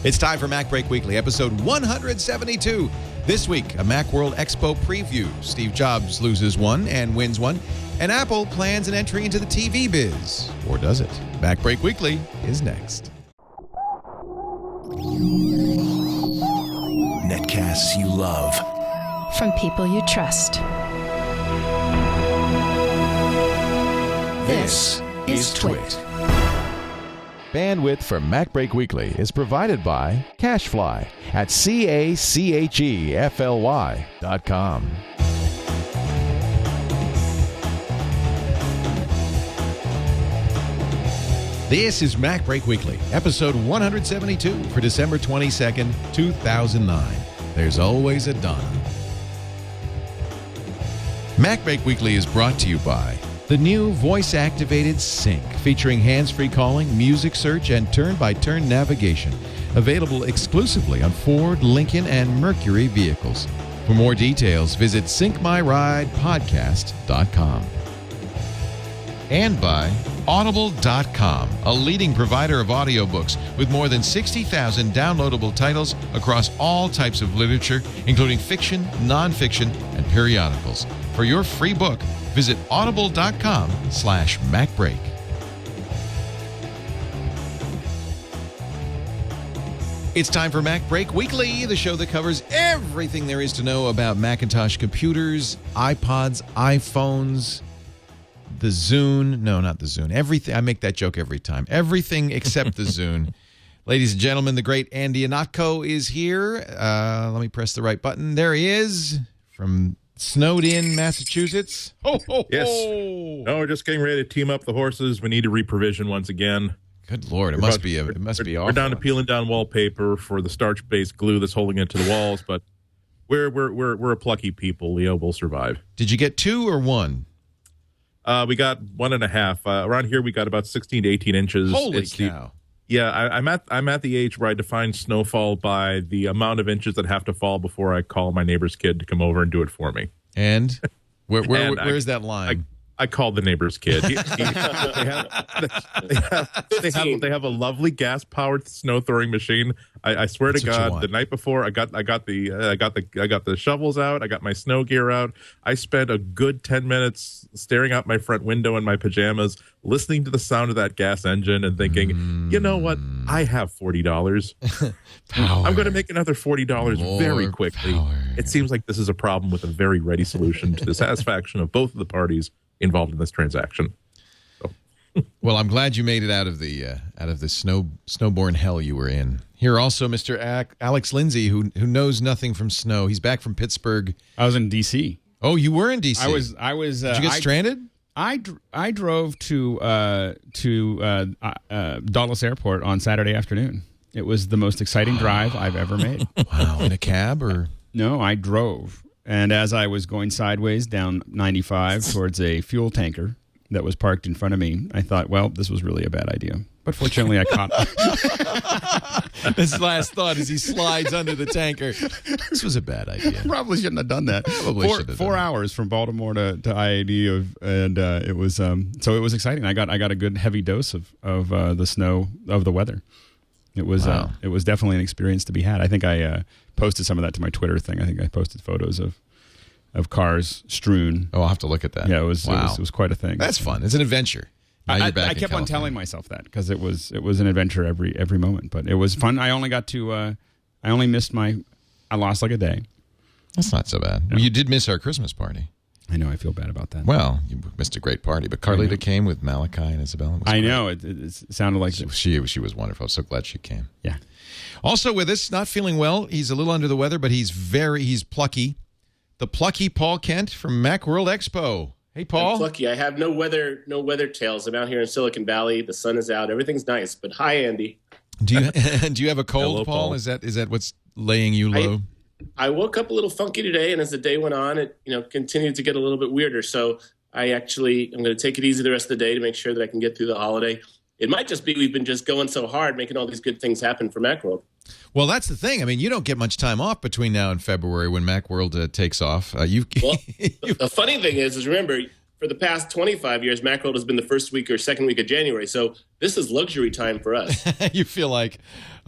It's time for MacBreak Weekly, episode 172. This week, a Macworld Expo preview. Steve Jobs loses one and wins one. And Apple plans an entry into the TV biz. Or does it? MacBreak Weekly is next. Netcasts you love. From people you trust. This is TWiT. Bandwidth for MacBreak Weekly is provided by CacheFly at CACHEFLY.com. This is MacBreak Weekly, episode 172 for December 22nd, 2009. There's always a Donna. MacBreak Weekly is brought to you by the new voice-activated Sync, featuring hands-free calling, music search, and turn-by-turn navigation. Available exclusively on Ford, Lincoln, and Mercury vehicles. For more details, visit syncmyridepodcast.com. And by Audible.com, a leading provider of audiobooks with more than 60,000 downloadable titles across all types of literature, including fiction, nonfiction, and periodicals. For your free book, visit audible.com/MacBreak. It's time for MacBreak Weekly, the show that covers everything there is to know about Macintosh computers, iPods, iPhones, the Zune. No, not the Zune. Everything. I make that joke every time. Everything except the Zune. Ladies and gentlemen, the great Ihnatko is here. Let me press the right button. There he is from Snowed-in, Massachusetts. Ho, ho, yes. Ho. No, we're just getting ready to team up the horses. We need to reprovision once again. Good Lord, it must be awful. We're down to peeling down wallpaper for the starch-based glue that's holding it to the walls, but we're a plucky people. Leo will survive. Did you get 2 or 1? We got 1.5. Around here, we got about 16 to 18 inches. Holy cow! I'm at the age where I define snowfall by the amount of inches that have to fall before I call my neighbor's kid to come over and do it for me. And where's that line? I called the neighbor's kid. They have a lovely gas-powered snow throwing machine. I swear to God, the night before I got the shovels out. I got my snow gear out. I spent a good 10 minutes staring out my front window in my pajamas, listening to the sound of that gas engine and thinking, you know what? I have $40. I'm going to make another $40 very quickly. Power. It seems like this is a problem with a very ready solution to the satisfaction of both of the parties involved in this transaction. So. Well, I'm glad you made it out of the snowborn hell you were in. Here also, Mr. Alex Lindsay, who knows nothing from snow. He's back from Pittsburgh. I was in D.C. Oh, you were in D.C. I was. Did you get stranded? I drove to Dulles Airport on Saturday afternoon. It was the most exciting drive I've ever made. Wow, in a cab or? No, I drove. And as I was going sideways down 95 towards a fuel tanker that was parked in front of me, I thought, well, this was really a bad idea. But fortunately, I caught His last thought as he slides under the tanker. This was a bad idea. Probably shouldn't have done that. Four hours from Baltimore to IAD, it was so it was exciting. I got a good heavy dose of the snow, of the weather. It was it was definitely an experience to be had. I think I posted some of that to my Twitter thing. I think I posted photos of cars strewn. Oh, I'll have to look at that. Yeah, it was quite a thing. That's fun. It's an adventure. I kept on telling myself that because it was an adventure every moment. But it was fun. I only I lost like a day. That's not so bad. No. Well, you did miss our Christmas party. I know. I feel bad about that. Well, you missed a great party. But Carlita came with Malachi and Isabella. I know. It sounded like she was wonderful. I'm so glad she came. Yeah. Also with us, not feeling well. He's a little under the weather, but he's plucky. The plucky Paul Kent from Macworld Expo. Hey, Paul. I'm plucky. I have no weather tales. I'm out here in Silicon Valley. The sun is out. Everything's nice. But hi, Andy. Do you have a cold, Hello, Paul? Is that what's laying you low? I woke up a little funky today, and as the day went on, it continued to get a little bit weirder. So I'm going to take it easy the rest of the day to make sure that I can get through the holiday. It might just be we've been just going so hard, making all these good things happen for Macworld. Well, that's the thing. I mean, you don't get much time off between now and February when Macworld takes off. The funny thing is remember, for the past 25 years, Macworld has been the first week or second week of January. So this is luxury time for us. You feel like,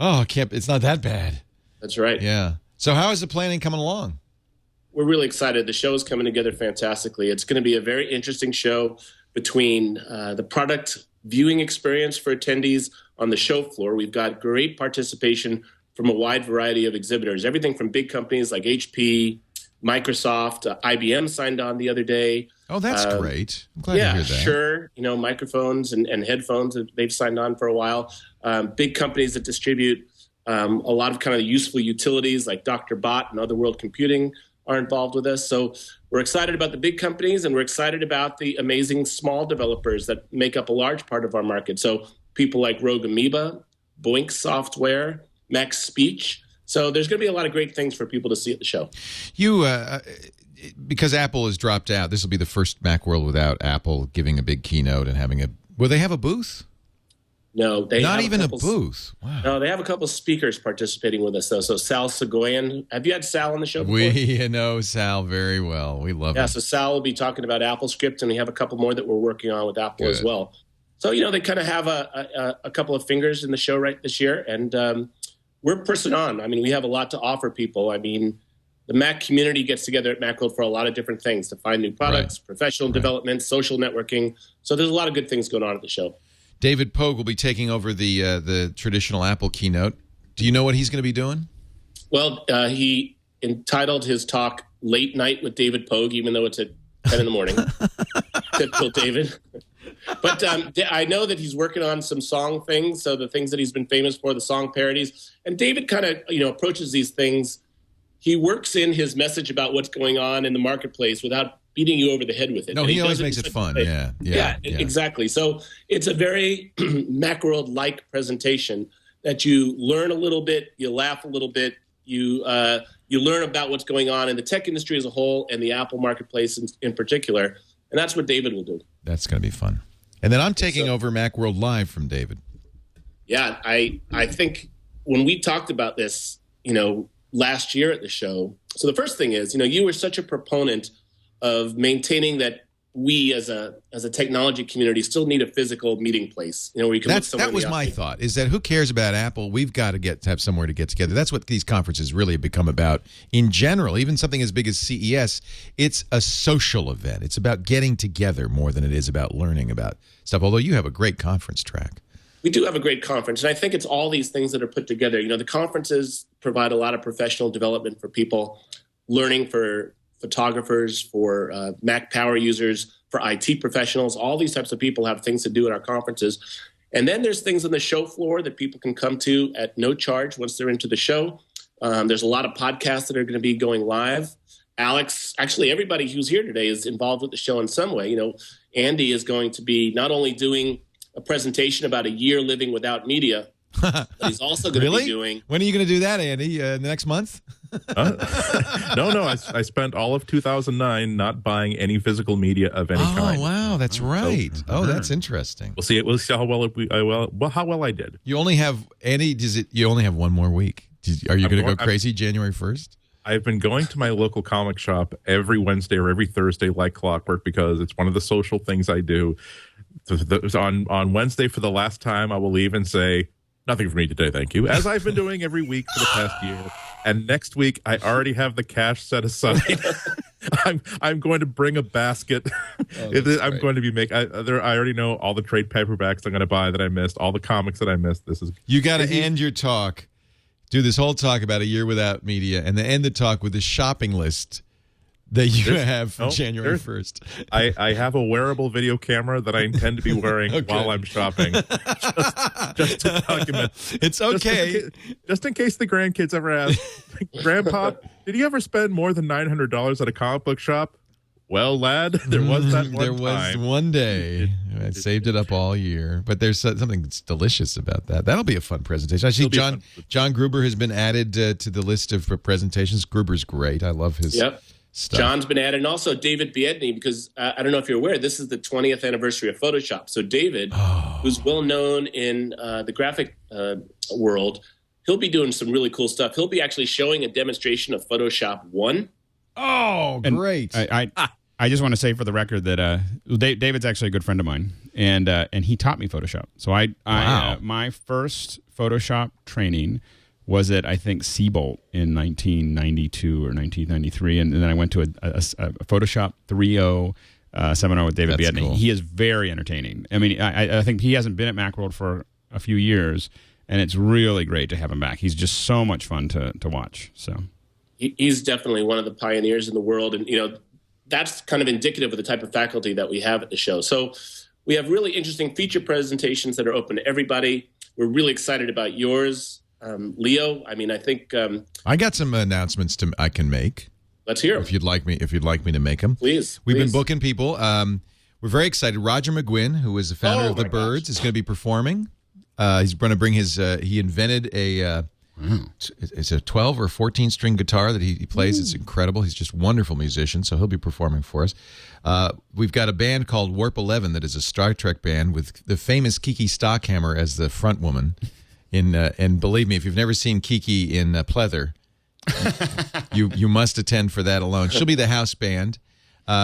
Oh, it's not that bad. That's right. Yeah. So how is the planning coming along? We're really excited. The show is coming together fantastically. It's going to be a very interesting show between the product viewing experience for attendees on the show floor. We've got great participation from a wide variety of exhibitors, everything from big companies like HP, Microsoft, IBM signed on the other day. Oh, that's great. I'm glad to hear that. Sure. Microphones and headphones, they've signed on for a while. Big companies that distribute a lot of kind of useful utilities like Dr. Bot and Other World Computing are involved with us. So we're excited about the big companies, and we're excited about the amazing small developers that make up a large part of our market. So people like Rogue Amoeba, Boink Software, Max Speech. So there's going to be a lot of great things for people to see at the show. Because Apple has dropped out, this will be the first Macworld without Apple giving a big keynote and having will they have a booth? No, they not have even a booth. Wow. No, they have a couple of speakers participating with us, though. So Sal Segoyan, have you had Sal on the show before? We know Sal very well. We love him. Yeah, so Sal will be talking about AppleScript, and we have a couple more that we're working on with Apple as well. So, they kind of have a couple of fingers in the show right this year, and we're person on. I mean, we have a lot to offer people. I mean, the Mac community gets together at Macworld for a lot of different things, to find new products, professional development, social networking. So there's a lot of good things going on at the show. David Pogue will be taking over the traditional Apple keynote. Do you know what he's going to be doing? Well, he entitled his talk Late Night with David Pogue, even though it's at 10 in the morning. Typical David. But I know that he's working on some song things, so the things that he's been famous for, the song parodies. And David kind of approaches these things. He works in his message about what's going on in the marketplace without beating you over the head with it. No, he always makes it fun. Yeah, exactly. So it's a very Macworld-like presentation that you learn a little bit, you laugh a little bit, you learn about what's going on in the tech industry as a whole and the Apple marketplace in particular. And that's what David will do. That's going to be fun. And then I'm taking over Macworld Live from David. Yeah, I think when we talked about this, last year at the show, so the first thing is, you were such a proponent of maintaining that we as a technology community still need a physical meeting place, where you can that was my thought, is that who cares about Apple? We've got to have somewhere to get together. That's what these conferences really have become about in general. Even something as big as CES, it's a social event. It's about getting together more than it is about learning about stuff, although you have a great conference track. We do have a great conference, and I think it's all these things that are put together. The conferences provide a lot of professional development for people, learning for photographers, for Mac power users, for IT professionals. All these types of people have things to do at our conferences. And then there's things on the show floor that people can come to at no charge once they're into the show. There's a lot of podcasts that are going to be going live. Alex, actually everybody who's here today is involved with the show in some way. Andy is going to be not only doing a presentation about a year living without media, but he's also going to be doing... When are you going to do that, Andy? Next month? No. I spent all of 2009 not buying any physical media of any kind. Oh, wow. That's right. That's interesting. We'll see how well I did. You only have, Andy, you only have one more week. Are you going to go crazy January 1st? I've been going to my local comic shop every Wednesday or every Thursday like clockwork because it's one of the social things I do. On Wednesday, for the last time, I will leave and say, nothing for me today, thank you, as I've been doing every week for the past year. And next week, I already have the cash set aside. I'm going to bring a basket. I'm going to be I already know all the trade paperbacks I'm going to buy that I missed, all the comics that I missed. You got to end your talk. Do this whole talk about a year without media, and then end the talk with the shopping list that you have for January 1st. I have a wearable video camera that I intend to be wearing while I'm shopping. just to document. It's okay. Just in case the grandkids ever ask, Grandpa, did you ever spend more than $900 at a comic book shop? Well, lad, there was that one There was one day. I saved it up all year. But there's something that's delicious about that. That'll be a fun presentation. I see John Gruber has been added to the list of presentations. Gruber's great. I love his stuff. John's been added. And also David Biedny, because I don't know if you're aware, this is the 20th anniversary of Photoshop. So David, who's well known in the graphic world, he'll be doing some really cool stuff. He'll be actually showing a demonstration of Photoshop 1. Oh, great. I just want to say for the record that David's actually a good friend of mine, and he taught me Photoshop. So my first Photoshop training was at, I think, Seabolt in 1992 or 1993. And then I went to a Photoshop 3.0 seminar with David Biedny. Cool. He is very entertaining. I mean, I think he hasn't been at Macworld for a few years, and it's really great to have him back. He's just so much fun to watch. So he's definitely one of the pioneers in the world. And, that's kind of indicative of the type of faculty that we have at the show. So we have really interesting feature presentations that are open to everybody. We're really excited about yours. Leo, I mean, I think I got some announcements I can make. Let's hear them. If you'd like me to make them. Please. We've been booking people. We're very excited. Roger McGuinn, who is the founder of the Byrds, is going to be performing. He's going to bring his he invented it's a 12 or 14 string guitar that he plays. It's incredible. He's just a wonderful musician, so he'll be performing for us. We've got a band called Warp 11 that is a Star Trek band with the famous Kiki Stockhammer as the front woman. And believe me, if you've never seen Kiki in pleather, you must attend for that alone. She'll be the house band.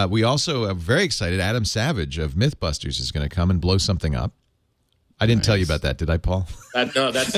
We also are very excited. Adam Savage of Mythbusters is going to come and blow something up. I didn't tell you about that, did I, Paul? No, that's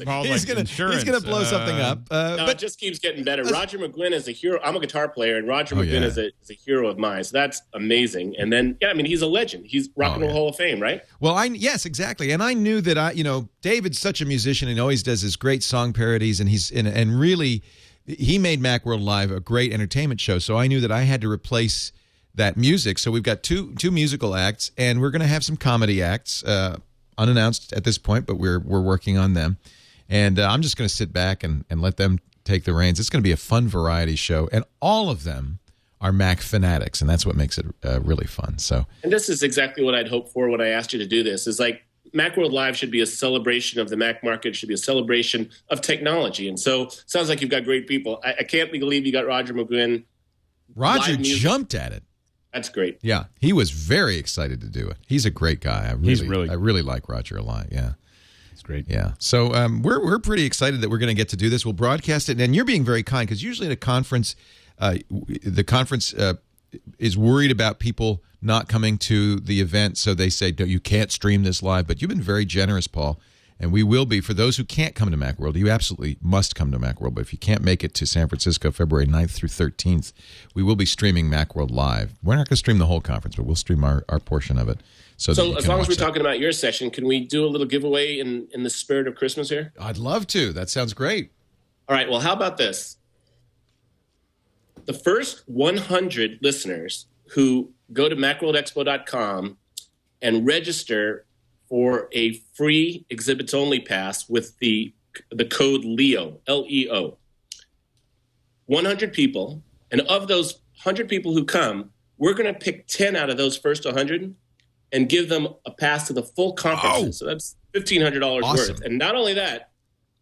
Paul's he's gonna blow something up. But it just keeps getting better. Roger McGuinn is a hero. I'm a guitar player, and Roger McGuinn is a hero of mine. So that's amazing. And then, he's a legend. He's Rock and Roll Hall of Fame, right? Well, yes, exactly. And I knew that David's such a musician and always does his great song parodies, and and really, he made Macworld Live a great entertainment show. So I knew that I had to replace that music. So we've got two musical acts, and we're going to have some comedy acts. Unannounced at this point, but we're working on them. And I'm just going to sit back and let them take the reins. It's going to be a fun variety show, and all of them are Mac fanatics, and that's what makes it really fun. So, and this is exactly what I'd hoped for when I asked you to do this. Is like Macworld Live should be a celebration of the Mac market. It should be a celebration of technology. And so, sounds like you've got great people. I can't believe you got Roger McGuinn. Roger jumped at it. That's great. Yeah, he was very excited to do it. He's a great guy. I really like Roger a lot. Yeah, it's great. Yeah, so we're pretty excited that we're going to get to do this. We'll broadcast it, and you're being very kind because usually at a conference, the conference is worried about people not coming to the event, so they say, "No, you can't stream this live." But you've been very generous, Paul. And we will be. For those who can't come to Macworld, you absolutely must come to Macworld. But if you can't make it to San Francisco, February 9th through 13th, we will be streaming Macworld Live. We're not going to stream the whole conference, but we'll stream our portion of it. So as long as we're talking about your session, can we do a little giveaway in the spirit of Christmas here? I'd love to. That sounds great. All right. Well, how about this? The first 100 listeners who go to macworldexpo.com and register for a free exhibits only pass with the code LEO, L-E-O. 100 people, and of those 100 people who come, we're going to pick 10 out of those first 100 and give them a pass to the full conferences. So that's $1,500 worth. And not only that,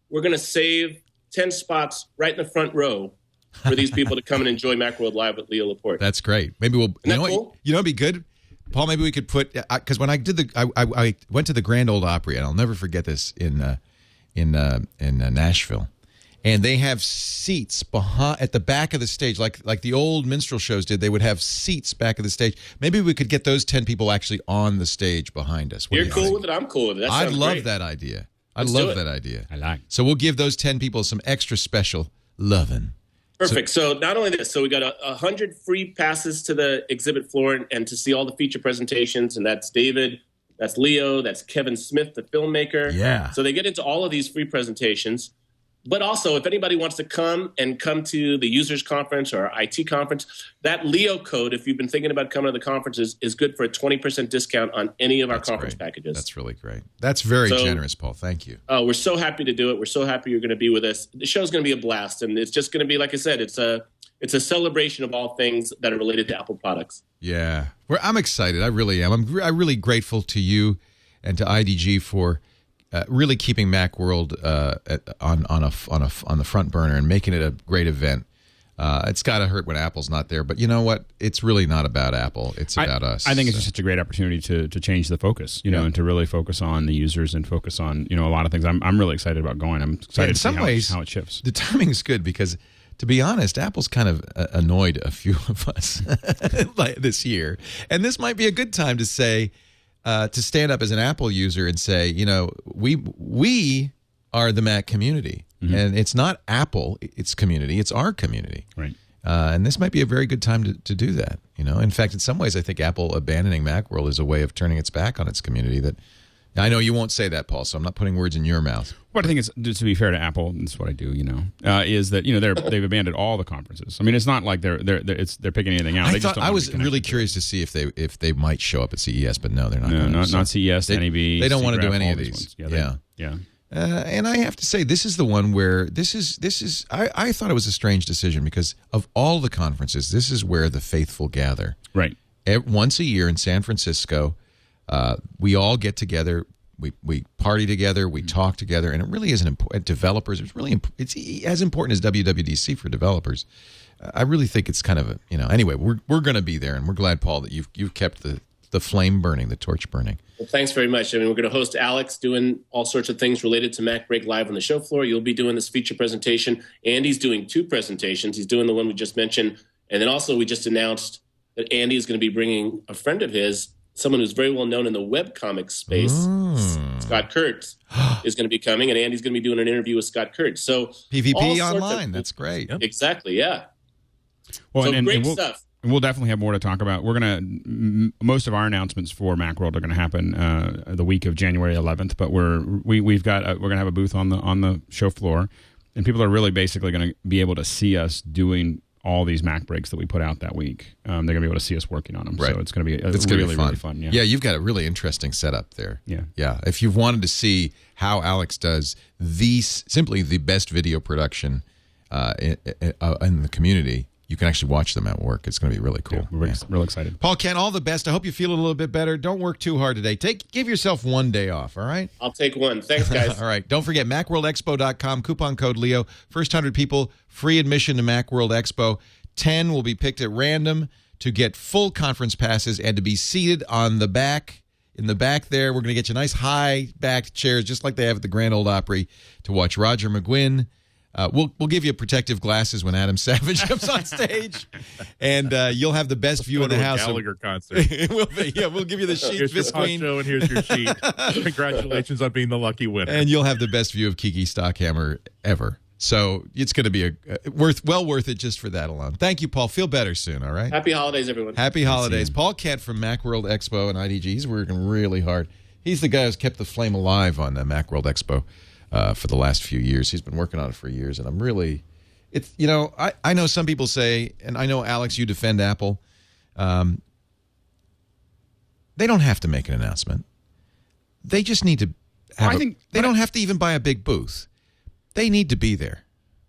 we're going to save 10 spots right in the front row for these people to come and enjoy Macworld Live with Leo Laporte. That's great. Maybe we'll. Cool? It'd be good, Paul. Maybe we could put, because when I did I went to the Grand Ole Opry, and I'll never forget this in Nashville, and they have seats at the back of the stage, like the old minstrel shows did. They would have seats back of the stage. Maybe we could get those 10 people actually on the stage behind us. You're cool with it. I'm cool with it. I'd love that idea. I like. So we'll give those 10 people some extra special loving. Perfect. So not only this, so we got 100 free passes to the exhibit floor and to see all the feature presentations. And that's David, that's Leo, that's Kevin Smith, the filmmaker. Yeah. So they get into all of these free presentations. But also, if anybody wants to come to the users conference or IT conference, that Leo code, if you've been thinking about coming to the conferences, is good for a 20% discount on any of our conference packages. That's really great. That's very generous, Paul. Thank you. Oh, we're so happy to do it. We're so happy you're going to be with us. The show's going to be a blast, and it's just going to be, like I said, it's a celebration of all things that are related to Apple products. Yeah, I'm excited. I really am. I'm really grateful to you and to IDG for really keeping Macworld on the front burner and making it a great event. It's got to hurt when Apple's not there, but you know what? It's really not about Apple. It's about us. I think it's just such a great opportunity to change the focus, you know, and to really focus on the users and focus on, you know, a lot of things. I'm really excited about going. I'm excited to see how it shifts. The timing is good because, to be honest, Apple's kind of annoyed a few of us like this year, and this might be a good time to say, to stand up as an Apple user and say, you know, we are the Mac community, and it's not Apple, it's community, it's our community, right? And this might be a very good time to do that. You know, in fact, in some ways, I think Apple abandoning Macworld is a way of turning its back on its community. That I know you won't say that, Paul, so I'm not putting words in your mouth. What I think is, just to be fair to Apple, and this is what I do, you know, is that, you know, they've abandoned all the conferences. I mean, it's not like they're picking anything out. I was really curious to see if they might show up at CES, but no, they're not. No, not CES, NEB. They don't want to do any of these. Yeah. And I have to say, this is the one where this is. I thought it was a strange decision because of all the conferences, this is where the faithful gather. Right. Once a year in San Francisco, we all get together. We party together. We talk together, and it really is developers. It's as important as WWDC for developers. I really think it's kind of Anyway, we're going to be there, and we're glad, Paul, that you've kept the flame burning, the torch burning. Well, thanks very much. I mean, we're going to host Alex doing all sorts of things related to MacBreak live on the show floor. You'll be doing this feature presentation. Andy's doing 2 presentations. He's doing the one we just mentioned. And then also we just announced that Andy is going to be bringing a friend of his, someone who's very well known in the webcomic space, Scott Kurtz, is going to be coming. And Andy's going to be doing an interview with Scott Kurtz. So PvP online. That's great. Exactly, yeah. Well, so great stuff. And we'll definitely have more to talk about. We're most of our announcements for Macworld are going to happen the week of January 11th. But we're going to have a booth on the show floor, and people are really basically going to be able to see us doing all these MacBreaks that we put out that week. They're going to be able to see us working on them. Right. So it's going to be really fun. Yeah, you've got a really interesting setup there. Yeah. If you've wanted to see how Alex does simply the best video production in the community, you can actually watch them at work. It's going to be really cool. Yeah, we're real excited. Paul, Ken, all the best. I hope you feel a little bit better. Don't work too hard today. Give yourself one day off, all right? I'll take one. Thanks, guys. All right. Don't forget, MacWorldExpo.com, coupon code Leo. First 100 people, free admission to Macworld Expo. 10 will be picked at random to get full conference passes and to be seated on the back. In the back there, we're going to get you nice high-backed chairs, just like they have at the Grand Ole Opry, to watch Roger McGuinn. We'll give you protective glasses when Adam Savage comes on stage, and you'll have the best view of the house. Gallagher concert. It will be. Yeah, we'll give you the sheet. Here's your poncho, and here's your sheet. Congratulations on being the lucky winner. And you'll have the best view of Kiki Stockhammer ever. So it's going to be well worth it just for that alone. Thank you, Paul. Feel better soon. All right. Happy holidays, everyone. Happy holidays. Paul Kent from Macworld Expo and IDG. He's working really hard. He's the guy who's kept the flame alive on the Macworld Expo. For the last few years. He's been working on it for years, and I'm really, I know some people say, and I know, Alex, you defend Apple. They don't have to make an announcement. They just need to they don't have to even buy a big booth. They need to be there.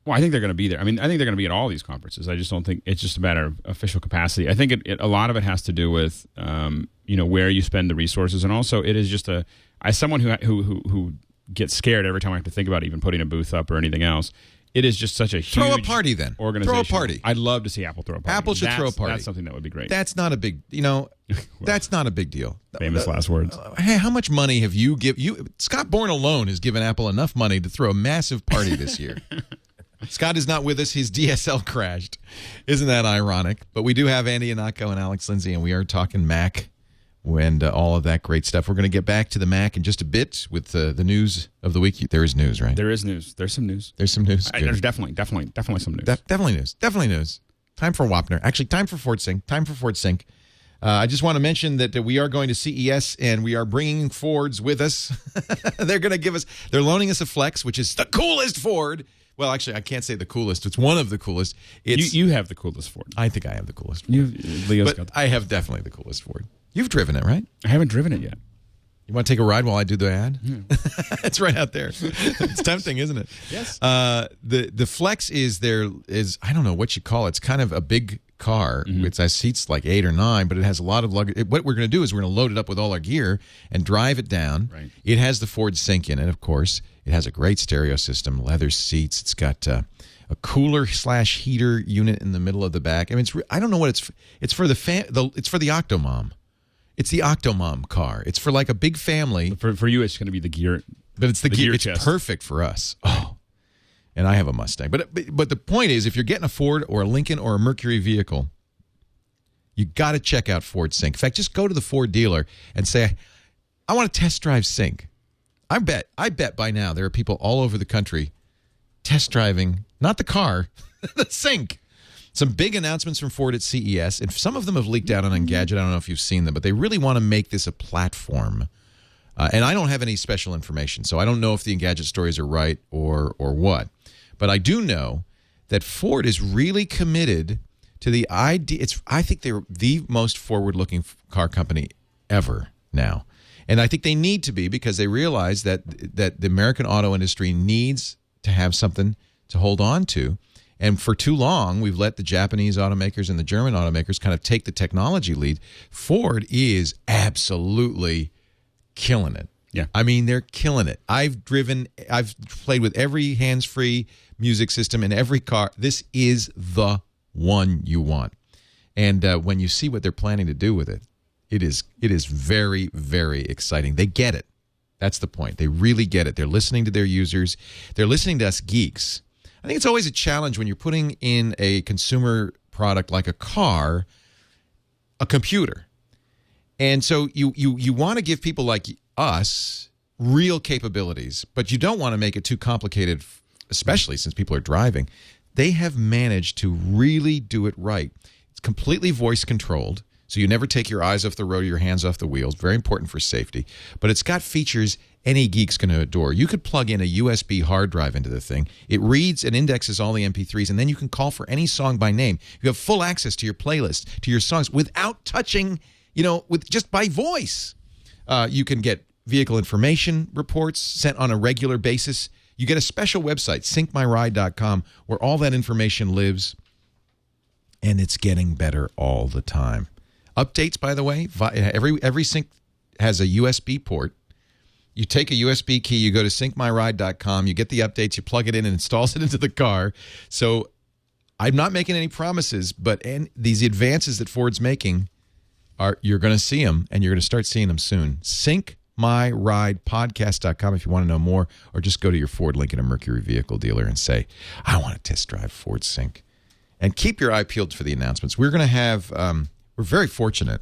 Well, I think they're going to be there. I mean, I think they're going to be at all these conferences. I just don't think it's just a matter of official capacity. I think a lot of it has to do with, where you spend the resources, and also it is just as someone who get scared every time I have to think about even putting a booth up or anything else. It is just such a huge throw a party then. Organization. Throw a party. I'd love to see Apple throw a party. Apple should throw a party. That's something that would be great. That's not a big, that's not a big deal. Famous last words. Hey, how much money have you Scott Bourne alone has given Apple enough money to throw a massive party this year. Scott is not with us. His DSL crashed. Isn't that ironic? But we do have Andy Ihnatko and Alex Lindsay, and we are talking Mac. And all of that great stuff. We're going to get back to the Mac in just a bit with the news of the week. There is news, right? There is news. There's some news. There's some news. There's definitely some news. Definitely news. Definitely news. Time for Wapner. Actually, time for Ford Sync. I just want to mention that we are going to CES, and we are bringing Fords with us. They're loaning us a Flex, which is the coolest Ford. Well, actually, I can't say the coolest. It's one of the coolest. You have the coolest Ford. I think I have the coolest Ford. I have definitely the coolest Ford. You've driven it, right? I haven't driven it yet. You want to take a ride while I do the ad? Yeah. It's right out there. It's tempting, isn't it? Yes. The Flex is I don't know what you call it. It's kind of a big car. Mm-hmm. It has seats like 8 or 9, but it has a lot of luggage. What we're going to do is we're going to load it up with all our gear and drive it down. Right. It has the Ford Sync in it, of course. It has a great stereo system, leather seats. It's got a cooler/heater unit in the middle of the back. I mean, I don't know what it's for. It's for the Octomom. It's the Octomom car. It's for like a big family. For you, it's going to be the gear. But it's the gear. It's perfect for us. Oh, and I have a Mustang. But the point is, if you're getting a Ford or a Lincoln or a Mercury vehicle, you got to check out Ford Sync. In fact, just go to the Ford dealer and say, I want to test drive Sync. I bet by now there are people all over the country test driving, not the car, the Sync. Some big announcements from Ford at CES, and some of them have leaked out on Engadget. I don't know if you've seen them, but they really want to make this a platform. And I don't have any special information, so I don't know if the Engadget stories are right or what. But I do know that Ford is really committed to the idea. I think they're the most forward-looking car company ever now. And I think they need to be, because they realize that the American auto industry needs to have something to hold on to. And for too long, we've let the Japanese automakers and the German automakers kind of take the technology lead. Ford is absolutely killing it. Yeah. I mean, they're killing it. I've played with every hands-free music system in every car. This is the one you want. And when you see what they're planning to do with it, it is very, very exciting. They get it. That's the point. They really get it. They're listening to their users. They're listening to us geeks. I think it's always a challenge when you're putting in a consumer product like a car, a computer. And so you want to give people like us real capabilities, but you don't want to make it too complicated, especially since people are driving. They have managed to really do it right. It's completely voice controlled, so you never take your eyes off the road or your hands off the wheels. Very important for safety. But it's got features any geek's going to adore. You could plug in a USB hard drive into the thing. It reads and indexes all the MP3s, and then you can call for any song by name. You have full access to your playlist, to your songs, without touching, with just by voice. You can get vehicle information reports sent on a regular basis. You get a special website, syncmyride.com, where all that information lives, and it's getting better all the time. Updates, by the way, every Sync has a USB port. You take a USB key, you go to syncmyride.com, you get the updates, you plug it in, and installs it into the car. So I'm not making any promises, but these advances that Ford's making, you're going to see them, and you're going to start seeing them soon. syncmyridepodcast.com if you want to know more, or just go to your Ford, Lincoln, or Mercury vehicle dealer and say, I want to test drive Ford Sync. And keep your eye peeled for the announcements. We're going to have... we're very fortunate,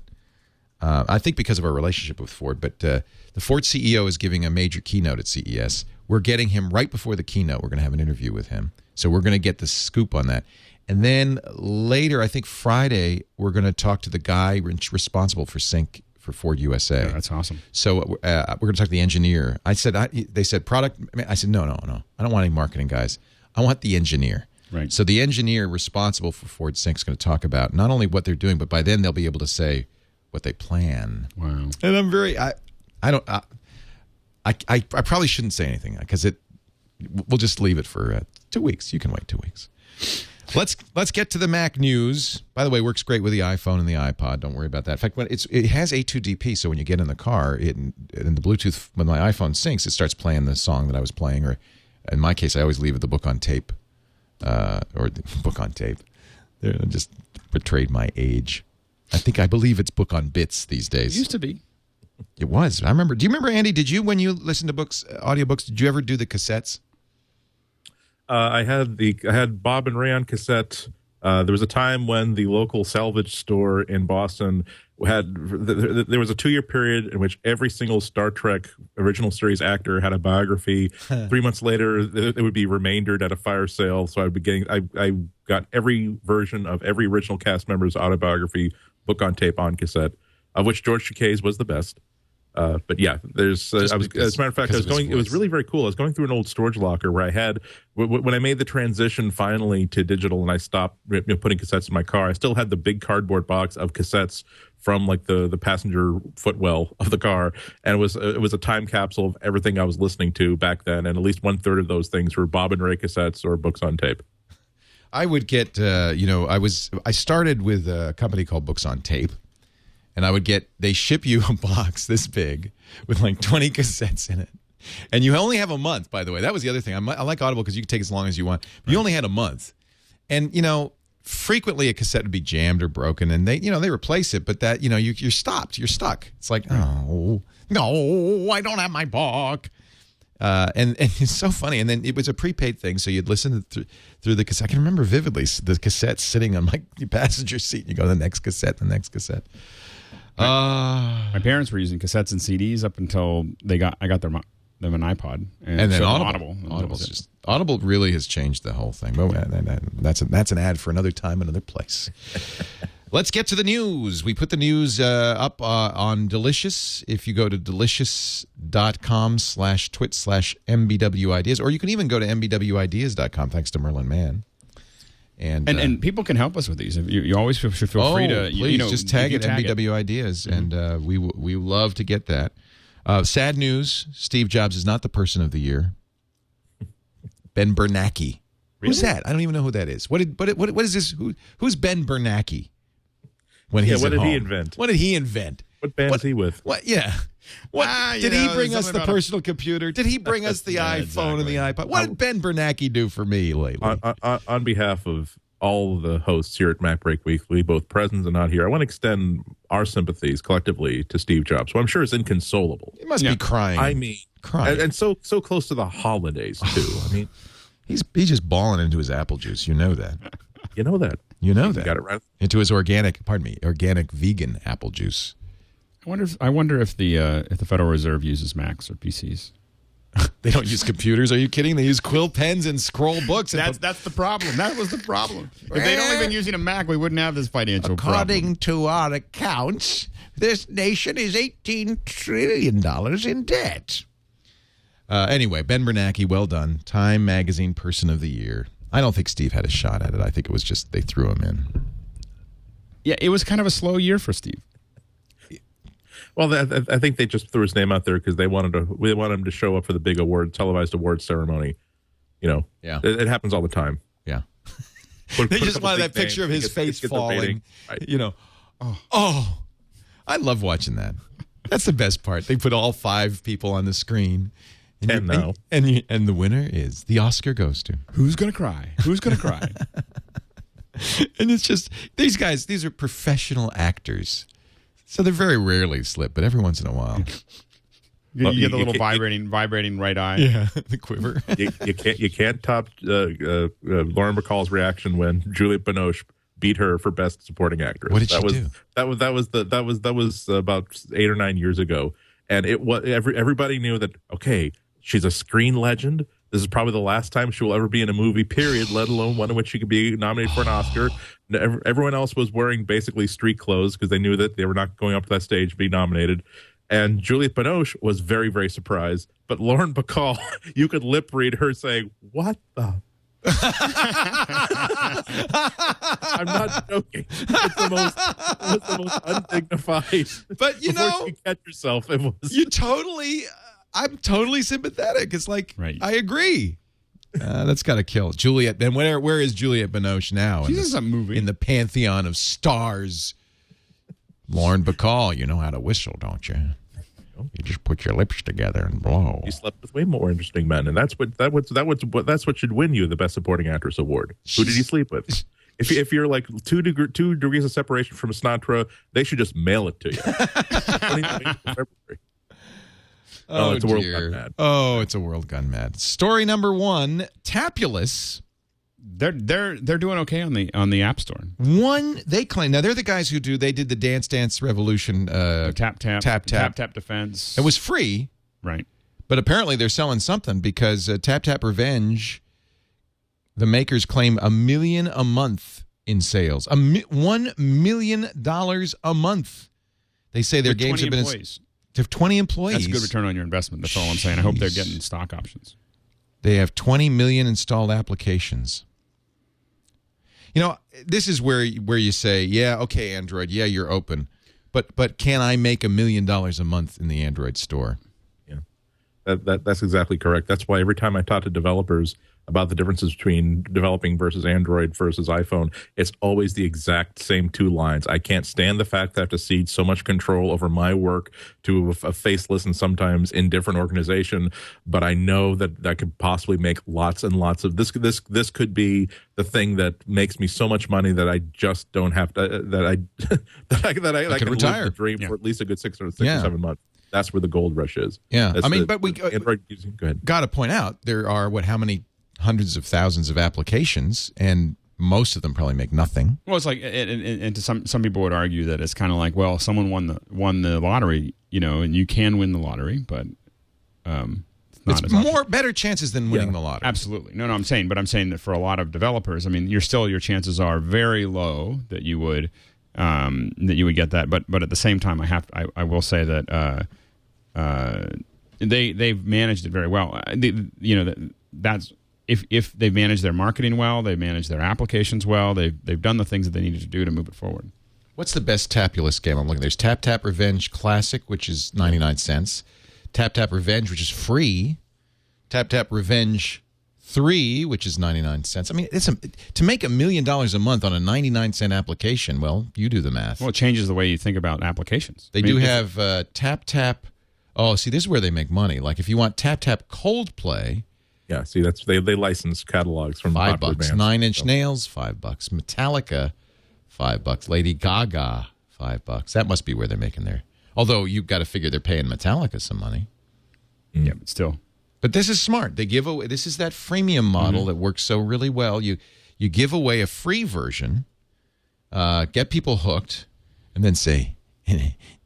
I think because of our relationship with Ford, but the Ford CEO is giving a major keynote at CES. We're getting him right before the keynote. We're going to have an interview with him. So we're going to get the scoop on that. And then later, I think Friday, we're going to talk to the guy responsible for Sync for Ford USA. Yeah, that's awesome. So we're going to talk to the engineer. They said product. I said, no. I don't want any marketing guys. I want the engineer. Right. So the engineer responsible for Ford Sync is going to talk about not only what they're doing, but by then they'll be able to say what they plan. Wow. And I'm very, I probably shouldn't say anything because we'll just leave it for 2 weeks. You can wait 2 weeks. Let's get to the Mac news. By the way, it works great with the iPhone and the iPod. Don't worry about that. In fact, it has A2DP, so when you get in the car, in the Bluetooth, when my iPhone syncs, it starts playing the song that I was playing. Or in my case, I always leave it the book on tape. Or the book on tape. I just betrayed my age. I believe it's book on bits these days. It used to be. It was. I remember. Do you remember, Andy? Did you, when you listened to books, audiobooks, did you ever do the cassettes? I had Bob and Ray on cassette. There was a time when the local salvage store in Boston there was a 2-year period in which every single Star Trek original series actor had a biography. 3 months later, it would be remaindered at a fire sale. So I got every version of every original cast member's autobiography, book on tape, on cassette, of which George Takei's was the best. But yeah, as a matter of fact, it was really very cool. I was going through an old storage locker where I had, when I made the transition finally to digital and I stopped putting cassettes in my car, I still had the big cardboard box of cassettes from like the passenger footwell of the car. And it was a time capsule of everything I was listening to back then. And at least 1/3 of those things were Bob and Ray cassettes or books on tape. I would get, I started with a company called Books on Tape. And they ship you a box this big with like 20 cassettes in it. And you only have a month, by the way. That was the other thing. I like Audible because you can take as long as you want. But you only had a month. And, frequently a cassette would be jammed or broken. And they replace it. But that, you're stopped. You're stuck. It's like, oh, no, I don't have my book. And it's so funny. And then it was a prepaid thing. So you'd listen through the cassette. I can remember vividly the cassette sitting on my passenger seat. You go to the next cassette, the next cassette. My parents were using cassettes and CDs up until I got them an iPod, and then Audible. Audible really has changed the whole thing. But that's an ad for another time, another place. Let's get to the news. We put the news up on Delicious. If you go to delicious.com/twit/MBW ideas, or you can even go to mbwideas.com, thanks to Merlin Mann. And people can help us with these. You always should feel free to. Please, just tag it MBW Ideas, and we love to get that. Sad news: Steve Jobs is not the person of the year. Ben Bernanke. Really? Who's that? I don't even know who that is. What is this? Who's Ben Bernanke? What did he invent? What did he invent? What band is he with? What? Yeah. Did he bring us the personal computer? Did he bring us the iPhone and the iPod? What did Ben Bernanke do for me lately? On behalf of all the hosts here at MacBreak Weekly, both present and not here, I want to extend our sympathies collectively to Steve Jobs, who I'm sure is inconsolable. He must be crying. I mean, crying. And so close to the holidays, too. I mean, he's just balling into his apple juice. You know that. You know that. You know that. Got it right. Into his organic vegan apple juice. I wonder if the Federal Reserve uses Macs or PCs. They don't use computers. Are you kidding? They use quill pens and scroll books. That's the problem. That was the problem. If they'd only been using a Mac, we wouldn't have this financial problem. According to our accounts, this nation is $18 trillion in debt. Anyway, Ben Bernanke, well done. Time Magazine Person of the Year. I don't think Steve had a shot at it. I think it was just they threw him in. Yeah, it was kind of a slow year for Steve. Well, I think they just threw his name out there because they wanted him to show up for the big televised award ceremony. You know, it happens all the time. Yeah, they just wanted that picture of his face falling. Right. You know, oh, I love watching that. That's the best part. They put all 5 people on the screen. And the winner is the Oscar goes to who's gonna cry? Who's gonna cry? And it's just these guys. These are professional actors, so they're very rarely slip, but every once in a while, you get the little vibrating right eye. Yeah, the quiver. you can't top Lauren Bacall's reaction when Juliette Binoche beat her for Best Supporting Actress. What did she do? That was about 8 or 9 years ago, and it was everybody knew that. Okay. She's a screen legend. This is probably the last time she will ever be in a movie, period, let alone one in which she could be nominated for an Oscar. Everyone else was wearing basically street clothes because they knew that they were not going up to that stage to be nominated. And Juliette Binoche was very, very surprised. But Lauren Bacall, you could lip read her saying, "What the?" I'm not joking. It's the most undignified. But you know, you catch yourself, it was. I'm totally sympathetic. It's like, right. I agree. That's got to kill. Juliette. Then where is Juliette Binoche now? She's in some movie. In the pantheon of stars. Lauren Bacall, you know how to whistle, don't you? You just put your lips together and blow. You slept with way more interesting men, and that's what should win you the Best Supporting Actress award. Who did you sleep with? If you're like 2 degrees of separation from Sinatra, they should just mail it to you. Oh, it's a world gone mad. Oh, it's a world gone mad. Story number 1: Tapulous. They're doing okay on the App Store. They claim now they're the guys who they did the Dance Dance Revolution tap defense. It was free, right? But apparently they're selling something because Tap Tap Revenge. The makers claim $1 million a month in sales. $1 million a month. They say their games have been. They have 20 employees. That's a good return on your investment. That's all I'm saying. I hope they're getting stock options. They have 20 million installed applications. You know, this is where you say, yeah, okay, Android, yeah, you're open, but can I make $1 million a month in the Android store? Yeah, that's exactly correct. That's why every time I talk to developers about the differences between developing versus Android versus iPhone, it's always the exact same 2 lines. I can't stand the fact that I have to cede so much control over my work to a faceless and sometimes indifferent organization, but I know that I could possibly make lots and lots of this could be the thing that makes me so much money that I just don't have to that I can retire. Live the dream for at least a good 6 or 7 months. That's where the gold rush is. Yeah, but we Android using. Go ahead. Got to point out there are how many hundreds of thousands of applications, and most of them probably make nothing. Well, it's like, and to some people would argue that it's kind of like, well, someone won the lottery, and you can win the lottery, but it's better chances than winning the lottery. Absolutely. No, I'm saying that for a lot of developers, I mean, your chances are very low that you would get that. But at the same time, I will say that they've managed it very well. That's if they've managed their marketing well, they've managed their applications well, they've done the things that they needed to do to move it forward. What's the best Tapulous game I'm looking at? There's Tap Tap Revenge Classic, which is 99 cents. Tap Tap Revenge, which is free. Tap Tap Revenge 3, which is 99 cents. I mean, to make $1 million a month on a 99-cent application, well, you do the math. Well, it changes the way you think about applications. They do have Tap Tap. Oh, see, this is where they make money. Like if you want Tap Tap Coldplay. Yeah, see, that's they license catalogs from $5. bands. 9 Inch Nails, $5. Metallica, $5. Lady Gaga, $5. That must be where they're making their. Although you've got to figure they're paying Metallica some money. Yeah, but still. But this is smart. They give away. This is that freemium model that works so really well. You give away a free version, get people hooked, and then say,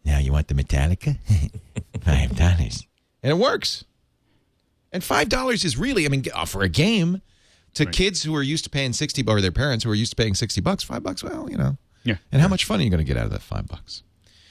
"Now you want the Metallica? $5." And it works. And $5 is really, I mean, for a game to kids who are used to paying $60, or their parents who are used to paying $60, $5. Well, Yeah. And how much fun are you going to get out of that $5?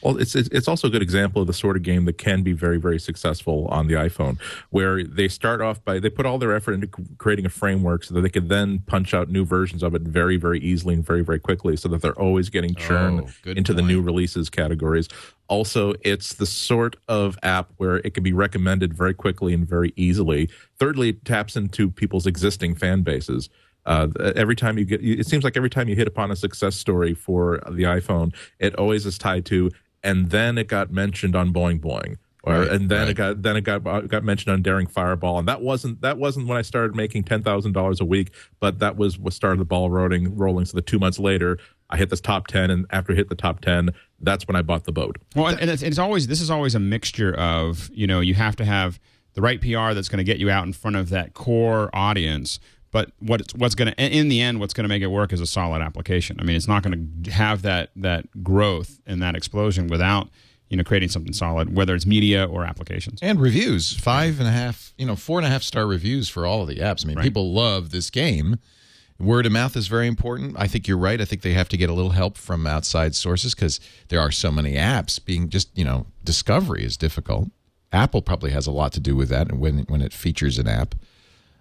Well, it's also a good example of the sort of game that can be very, very successful on the iPhone, where they start off they put all their effort into creating a framework so that they could then punch out new versions of it very, very easily and very, very quickly, so that they're always getting churn into the new releases categories. Also, it's the sort of app where it can be recommended very quickly and very easily. Thirdly, it taps into people's existing fan bases. Every time it seems like every time you hit upon a success story for the iPhone, it always is tied to, and then it got mentioned on Boing Boing, it got mentioned on Daring Fireball, and that wasn't when I started making $10,000 a week, but that was what started the ball rolling. So the 2 months later, I hit this top 10, and after I hit the top 10, that's when I bought the boat. Well, and this is always a mixture of, you have to have the right PR that's going to get you out in front of that core audience. But what's going to, in the end, what's going to make it work is a solid application. I mean, it's not going to have that growth and that explosion without, creating something solid, whether it's media or applications. And reviews, 5.5, 4.5-star reviews for all of the apps. I mean, people love this game. Word of mouth is very important. I think you're right. I think they have to get a little help from outside sources because there are so many apps. Being just, discovery is difficult. Apple probably has a lot to do with that, and when it features an app.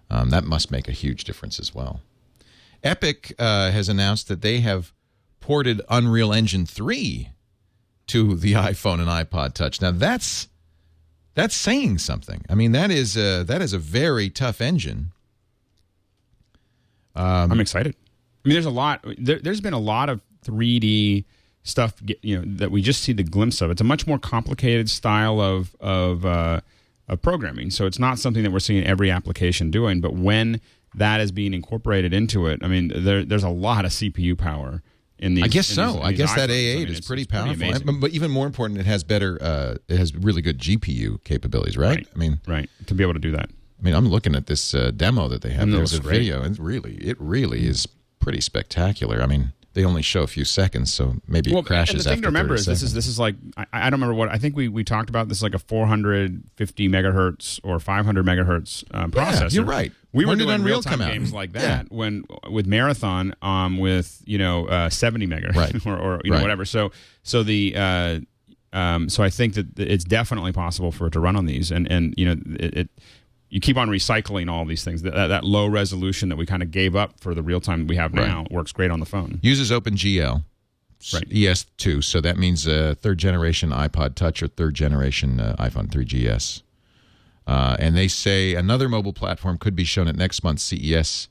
That must make a huge difference as well. Epic has announced that they have ported Unreal Engine 3 to the iPhone and iPod Touch. Now that's saying something. I mean, that is a very tough engine. I'm excited. I mean, there's a lot. There's been a lot of 3D stuff, that we just see the glimpse of. It's a much more complicated style of programming. So it's not something that we're seeing every application doing, but when that is being incorporated into it, I mean, there's a lot of CPU power in these. I guess so. I guess that A8 is pretty powerful. But even more important, it has it has really good GPU capabilities, right? I mean, right, to be able to do that. I mean, I'm looking at this demo that they have. There's a video, and it really is pretty spectacular. I mean, they only show a few seconds, so maybe it crashes after 30 seconds. The thing to remember is this is like, I don't remember what, I think we talked about this, like a 450 megahertz or 500 megahertz processor. Yeah, you're right. We were doing real-time games like that with Marathon with 70 megahertz or whatever. So I think that it's definitely possible for it to run on these, and you keep on recycling all these things. That low resolution that we kind of gave up for the real time we have now works great on the phone. Uses OpenGL, ES2, so that means third generation iPod Touch or third generation iPhone 3GS. And they say another mobile platform could be shown at next month's CES.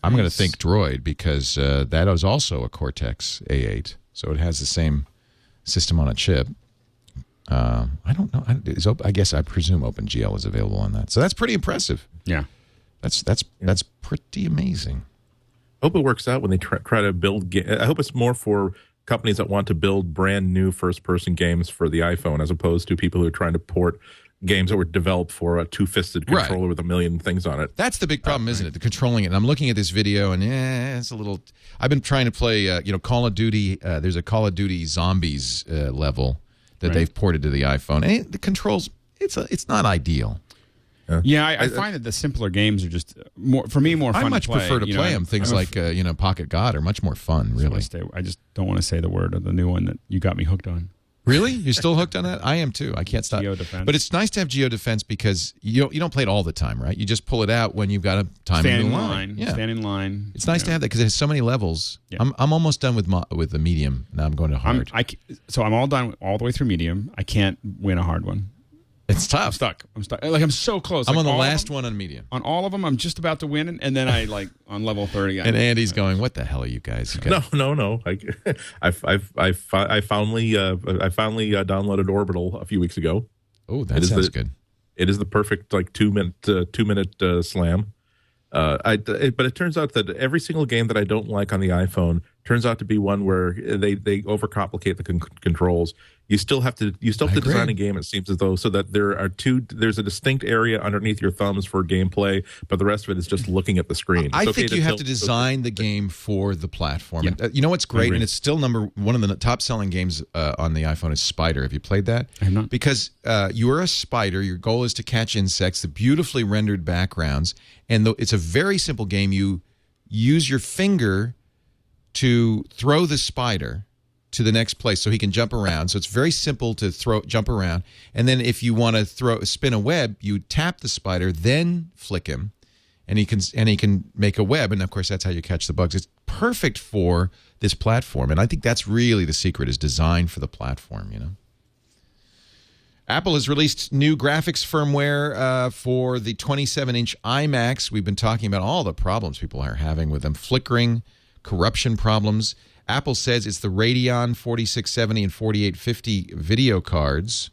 I'm going to think Droid because that is also a Cortex A8, so it has the same system on a chip. I don't know. I presume OpenGL is available on that. So that's pretty impressive. Yeah, that's pretty amazing. I hope it works out when they try to build. I hope it's more for companies that want to build brand new first-person games for the iPhone, as opposed to people who are trying to port games that were developed for a two-fisted controller with a million things on it. That's the big problem, isn't it? The controlling it. And I'm looking at this video, and it's a little. I've been trying to play, Call of Duty. There's a Call of Duty Zombies level that they've ported to the iPhone, and the controls. It's not ideal. Yeah, I find that the simpler games are just more fun to play. I much prefer to play them. Things like Pocket God are much more fun. Really, I just don't want to say the word of the new one that you got me hooked on. Really? You're still hooked on that? I am too. I can't stop. Geo-Defense. But it's nice to have Geo-Defense because you don't play it all the time, right? You just pull it out when you've got a time Stand in line. Yeah. Stand in line. It's nice to have that because it has so many levels. Yeah. I'm almost done with the medium. Now I'm going to hard. I'm all done all the way through medium. I can't win a hard one. It's tough. I'm stuck. Like, I'm so close. I'm on the last one on medium. On all of them, I'm just about to win, and then on level 30. And Andy's going, "What the hell are you guys?" No. I finally downloaded Orbital a few weeks ago. Oh, that sounds good. It is the perfect 2 minute slam. But it turns out that every single game that I don't like on the iPhone turns out to be one where they overcomplicate the controls. You still have to design a game, it seems as though, so that there's a distinct area underneath your thumbs for gameplay, but the rest of it is just looking at the screen. I think you have to design the game for the platform. Yeah. And, you know what's great, and it's still one of the top selling games on the iPhone is Spider. Have you played that? I have not. Because you are a spider. Your goal is to catch insects. The beautifully rendered backgrounds, and it's a very simple game. You use your finger to throw the spider to the next place so he can jump around. So it's very simple to jump around. And then if you want to spin a web, you tap the spider, then flick him, and he can make a web. And of course, that's how you catch the bugs. It's perfect for this platform. And I think that's really the secret, is designed for the platform, Apple has released new graphics firmware for the 27-inch iMacs. We've been talking about all the problems people are having with them, flickering, corruption problems. Apple says it's the Radeon 4670 and 4850 video cards.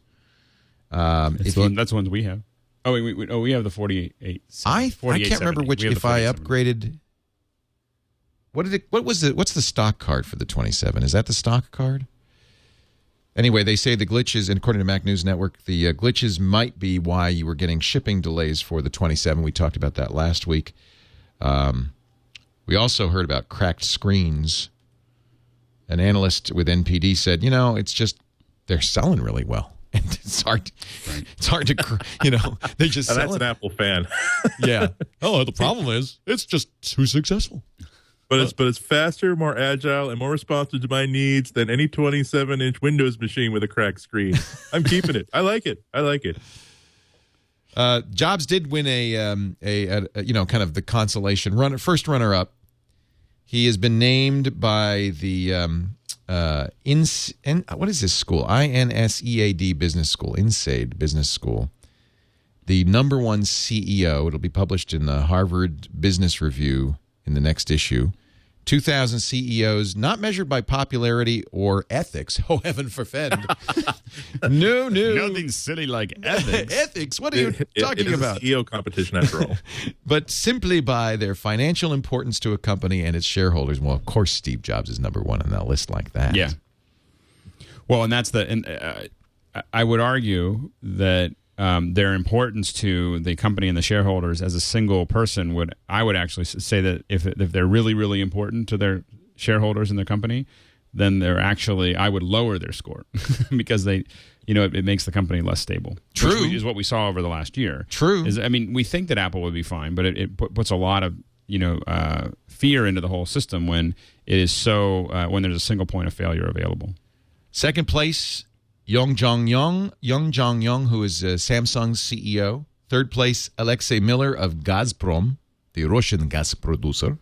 That's the ones we have. Oh, we have the 48. I can't remember if I upgraded. What's the stock card for the 27? Is that the stock card? Anyway, they say the glitches, and according to Mac News Network, the glitches might be why you were getting shipping delays for the 27. We talked about that last week. We also heard about cracked screens. An analyst with NPD said, it's just they're selling really well. And it's hard. It's hard to, they just sell that's it. An Apple fan. Yeah. Oh, the problem is it's just too successful. But it's faster, more agile, and more responsive to my needs than any 27-inch Windows machine with a cracked screen. I'm keeping it. I like it. Jobs did win a kind of the consolation first runner-up. He has been named by the what is this school? INSEAD Business School, INSEAD Business School. The number one CEO. It'll be published in the Harvard Business Review in the next issue. 2,000 CEOs, not measured by popularity or ethics. Oh, heaven forfend. No. Nothing silly like ethics. Ethics? What are you talking about? It's a CEO competition, after all. But simply by their financial importance to a company and its shareholders. Well, of course, Steve Jobs is number one on that list like that. Yeah. Well, and that's I would argue that their importance to the company and the shareholders as a single person I would actually say that if they're really, really important to their shareholders and their company, then I would lower their score because it makes the company less stable. True. Which is what we saw over the last year. True. We think that Apple would be fine, but it puts a lot of fear into the whole system when it is when there's a single point of failure available. Second place, Young Jong Young, who is Samsung's CEO. Third place, Alexei Miller of Gazprom, the Russian gas producer.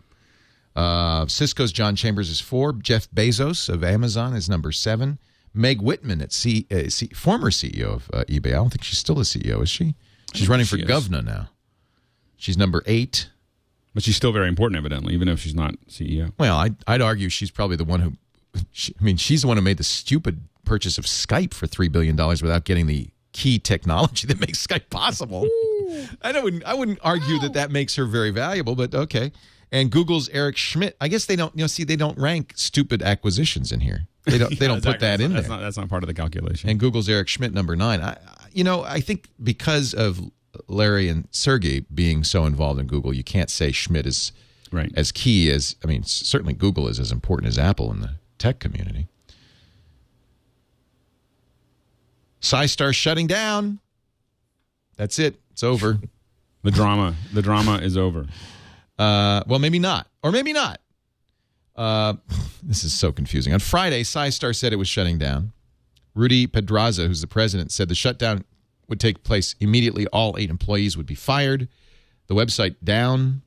Cisco's John Chambers is 4. Jeff Bezos of Amazon is number 7. Meg Whitman, former CEO of eBay. I don't think she's still the CEO, is she? She's running for governor now. She's number 8. But she's still very important, evidently, even if she's not CEO. Well, I'd argue she's probably the one who... she's the one who made the stupid purchase of Skype for $3 billion without getting the key technology that makes Skype possible. I wouldn't argue that makes her very valuable, but okay. And Google's Eric Schmidt. I guess they don't. They don't rank stupid acquisitions in here. They don't put that in there. That's not part of the calculation. And Google's Eric Schmidt, number 9. I think because of Larry and Sergey being so involved in Google, you can't say Schmidt is as key as, certainly Google is as important as Apple in the tech community. SciStar shutting down. That's it. It's over. The drama is over. Well, maybe not. Or maybe not. This is so confusing. On Friday, SciStar said it was shutting down. Rudy Pedraza, who's the president, said the shutdown would take place immediately. All 8 employees would be fired. The website down.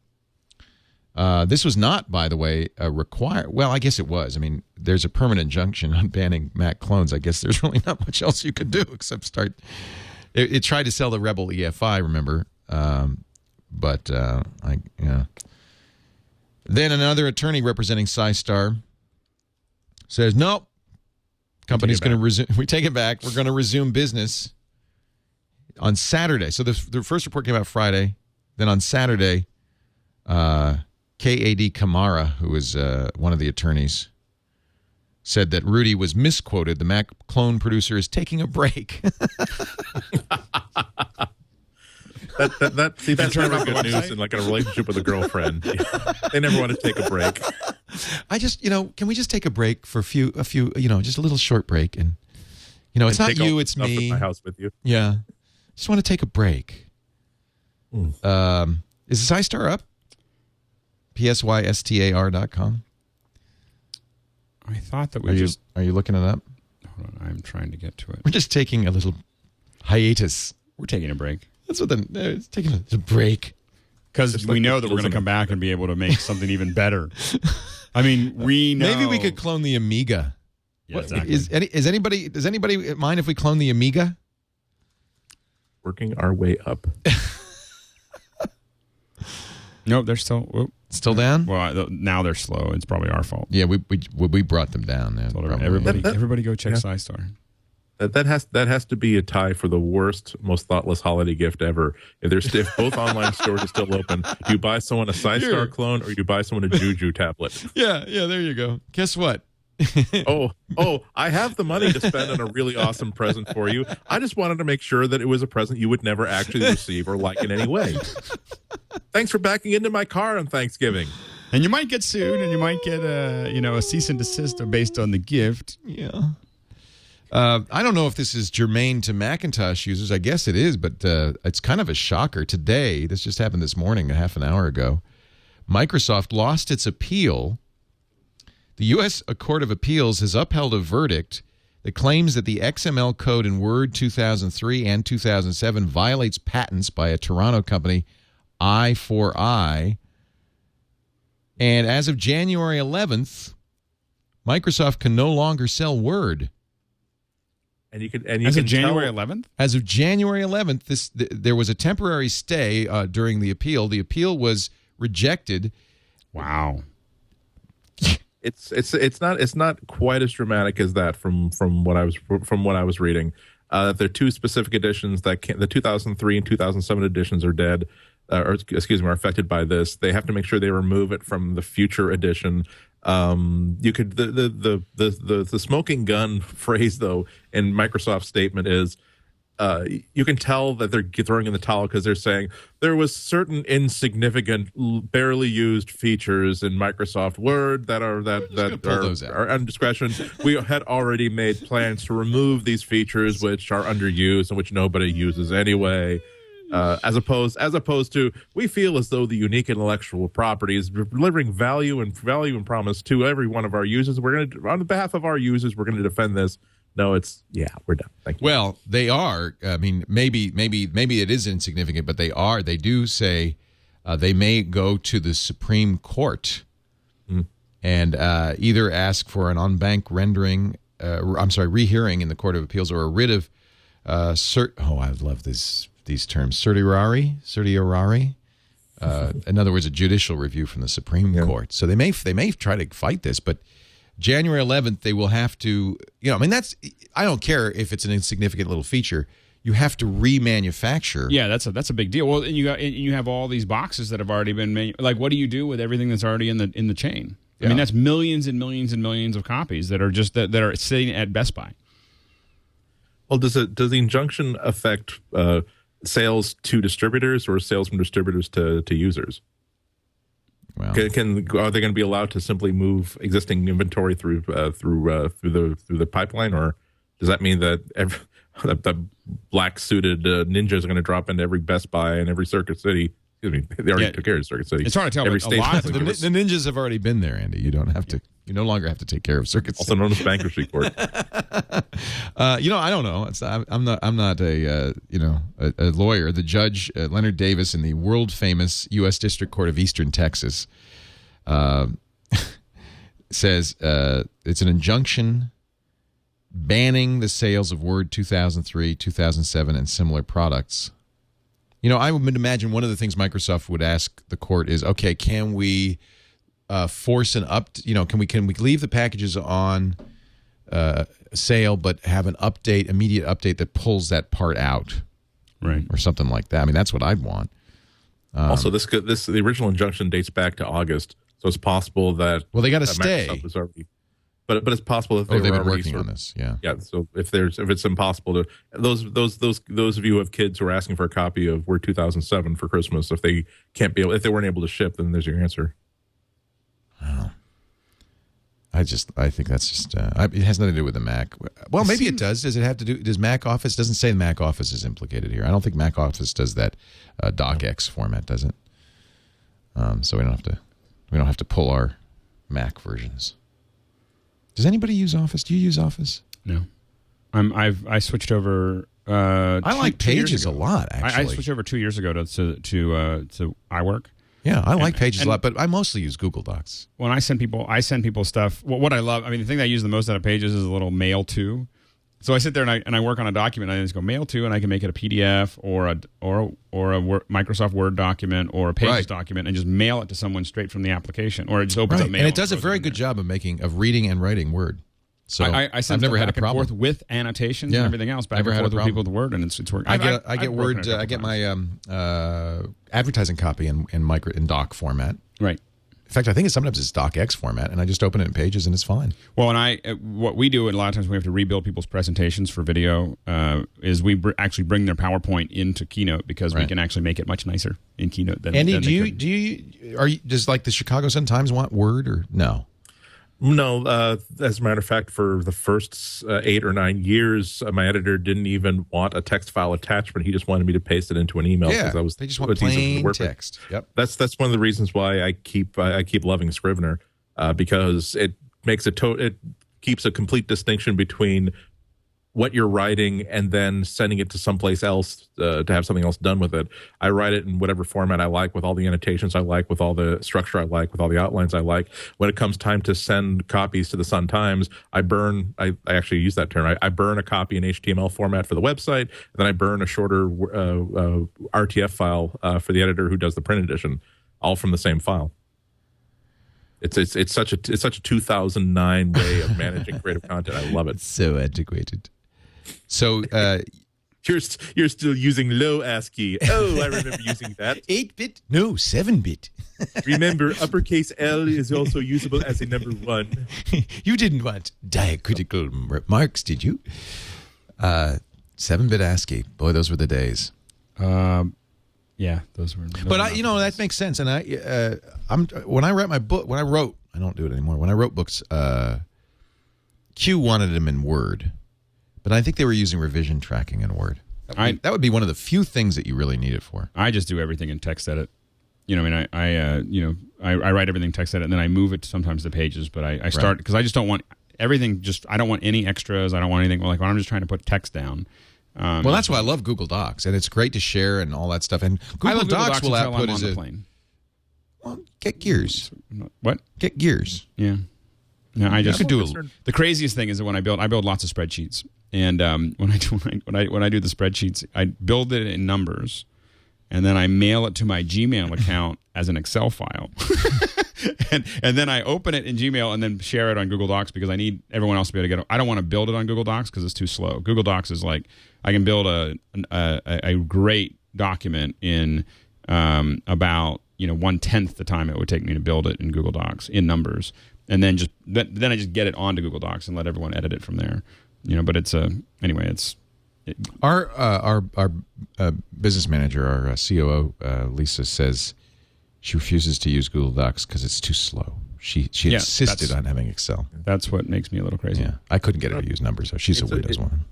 This was not, by the way, a required. Well, I guess it was. There's a permanent injunction on banning Mac clones. I guess there's really not much else you could do except start. It tried to sell the Rebel EFI, remember? Then another attorney representing SciStar says, nope, company's going to resume. We take it back. We're going to resume business on Saturday. So the first report came out Friday. Then on Saturday, K.A.D. Kamara, who is one of the attorneys, said that Rudy was misquoted. The Mac clone producer is taking a break. That's never good news in like a relationship with a girlfriend. They never want to take a break. I just, can we just take a break for a few, just a little short break, and it's not you, it's me. My house with you. Yeah, just want to take a break. Is the SciStar up? PSYSTAR.com. I thought that Are you looking it up? Hold on, I'm trying to get to it. We're just taking a little hiatus. We're taking a break. That's what it's taking a break. Because we know that we're going to come back and be able to make something even better. We know. Maybe we could clone the Amiga. Yeah, exactly. Does anybody mind if we clone the Amiga? Working our way up. No, they're still down. Well, now they're slow. It's probably our fault. Yeah, we brought them down. Everybody go check SciStar. That has to be a tie for the worst, most thoughtless holiday gift ever. If both online stores are still open, do you buy someone a SciStar clone or do you buy someone a Juju tablet? Yeah, there you go. Guess what? I have the money to spend on a really awesome present for you. I just wanted to make sure that it was a present you would never actually receive or like in any way. Thanks for backing into my car on Thanksgiving. And you might get sued, and you might get a cease and desist based on the gift. Yeah. I don't know if this is germane to Macintosh users. I guess it is, but it's kind of a shocker. Today, this just happened this morning, a half an hour ago, Microsoft lost its appeal. The U.S. Court of Appeals has upheld a verdict that claims that the XML code in Word 2003 and 2007 violates patents by a Toronto company, I4I. And as of January 11th, Microsoft can no longer sell Word. And you as of January 11th? As of January 11th, there was a temporary stay during the appeal. The appeal was rejected. Wow. It's not quite as dramatic as that from what I was reading. There are 2 specific editions the 2003 and 2007 editions are dead, are affected by this. They have to make sure they remove it from the future edition. You could the smoking gun phrase though in Microsoft's statement is you can tell that they're throwing in the towel because they're saying there was certain insignificant, barely used features in Microsoft Word that are under discretion. We had already made plans to remove these features which are underused and which nobody uses anyway. As opposed to, we feel as though the unique intellectual property is delivering value and promise to every one of our users. We're going to, on behalf of our users, we're going to defend this. No, we're done. Thank you. Well, they are. Maybe it is insignificant, but they are. They do say they may go to the Supreme Court and either ask for an en banc rehearing in the Court of Appeals, or a writ of I love these terms, certiorari. In other words, a judicial review from the Supreme Court. So they may try to fight this, but January 11th, they will have to, I don't care if it's an insignificant little feature. You have to remanufacture. Yeah, that's a big deal. Well, and you have all these boxes that have already been made. Like, what do you do with everything that's already in the chain? I mean, that's millions and millions and millions of copies that are just that are sitting at Best Buy. Well, does the injunction affect sales to distributors or sales from distributors to users? Well, are they going to be allowed to simply move existing inventory through the pipeline, or does that mean that the black suited ninjas are going to drop into every Best Buy and every Circuit City? Excuse me, they already took care of Circuit City. It's hard to tell. Every state the ninjas have already been there, Andy. You don't have to. You no longer have to take care of Circuit City. Also known as bankruptcy court. I don't know. I'm not a lawyer. The judge, Leonard Davis, in the world famous U.S. District Court of Eastern Texas, says it's an injunction banning the sales of Word 2003, 2007, and similar products. I would imagine one of the things Microsoft would ask the court is, okay, can we force an can we leave the packages on sale but have an immediate update that pulls that part out, right, or something like that? I mean, that's what I'd want. Also, the original injunction dates back to August, so it's possible that they got to stay. Microsoft was already, but it's possible that they've been working on this. Yeah. So if it's impossible to those of you who have kids who are asking for a copy of Word 2007 for Christmas, if they weren't able to ship, then there's your answer. Oh. I think that's just it has nothing to do with the Mac. Well, maybe it does. Does it have to do? Does Mac Office? Doesn't say Mac Office is implicated here. I don't think Mac Office does that docx format, does it? So we don't have to pull our Mac versions. Does anybody use Office? Do you use Office? No. I switched over. I like Pages a lot. Actually, I switched over 2 years ago to iWork. Yeah, I like Pages a lot, but I mostly use Google Docs. When I send people stuff. What I love, the thing that I use the most out of Pages is a little mail to. So I sit there and I work on a document. And I just go mail to, and I can make it a PDF or a Microsoft Word document or a Pages document, and just mail it to someone straight from the application, or it just opens up mail. And it does a very good job of reading and writing Word. So I've never had a problem forth with annotations and everything else. Back and forth with people with Word, and it's working. I get Word. I get my advertising copy in doc format. Right. In fact, I think sometimes it's docx format, and I just open it in Pages, and it's fine. Well, what we do, and a lot of times we have to rebuild people's presentations for video, is we actually bring their PowerPoint into Keynote, because we can actually make it much nicer in Keynote than. Andy, does like the Chicago Sun-Times want Word or no? No, as a matter of fact, for the first 8 or 9 years, my editor didn't even want a text file attachment. He just wanted me to paste it into an email. Yeah, they just want plain text. Yep, that's one of the reasons why I keep loving Scrivener, because it makes it keeps a complete distinction between what you're writing and then sending it to someplace else to have something else done with it. I write it in whatever format I like, with all the annotations I like, with all the structure I like, with all the outlines I like. When it comes time to send copies to the Sun-Times, I actually use that term. I burn a copy in HTML format for the website, and then I burn a shorter RTF file for the editor who does the print edition, all from the same file. It's such a 2009 way of managing creative content. I love it. It's so antiquated. So you're still using low ASCII. Oh, I remember using that. 8-bit? No, 7-bit. Remember, uppercase L is also usable as a number 1. You didn't want diacritical marks, did you? 7-bit ASCII. Boy, those were the days. Yeah, those were. But that makes sense. And when I write my book, I don't do it anymore. When I wrote books, Q wanted them in Word. But I think they were using revision tracking in Word. That would be one of the few things that you really need it for. I just do everything in TextEdit. I write everything TextEdit, and then I move it sometimes to Pages. But I start, because I just don't want everything. I don't want any extras. I don't want anything like when I'm just trying to put text down. Well, that's why I love Google Docs, and it's great to share and all that stuff. And Google Docs will output as a plane. Well, get Gears. What? Get Gears. Yeah. No, I just the craziest thing is that when I build lots of spreadsheets, and when I do the spreadsheets, I build it in numbers, and then I mail it to my Gmail account as an Excel file, and then I open it in Gmail and then share it on Google Docs, because I need everyone else to be able to get it. I don't want to build it on Google Docs because it's too slow. Google Docs is like, I can build a great document in about 1/10 the time it would take me to build it in Google Docs in Numbers, and then I just get it onto Google Docs and let everyone edit it from there. But it's anyway. Our business manager, our COO, Lisa, says she refuses to use Google Docs because it's too slow. She insisted on having Excel. That's what makes me a little crazy. Yeah, I couldn't get her to use Numbers. So she's a Windows woman.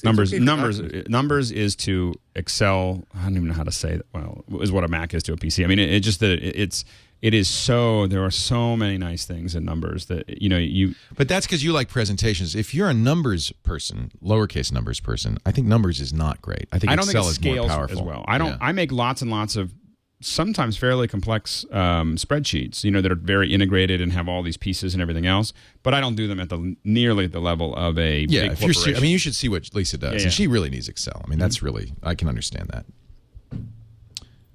Numbers is to Excel. I don't even know how to say that. Well, is what a Mac is to a PC. I mean, it just that it is so. There are so many nice things in Numbers that you. But that's because you like presentations. If you're a numbers person, lowercase numbers person, I think Numbers is not great. I think Excel is more powerful as well. I make lots and lots of sometimes fairly complex spreadsheets, that are very integrated and have all these pieces and everything else. But I don't do them at nearly the level of a big corporation. You should see what Lisa does, and she really needs Excel. I mean, that's really, I can understand that.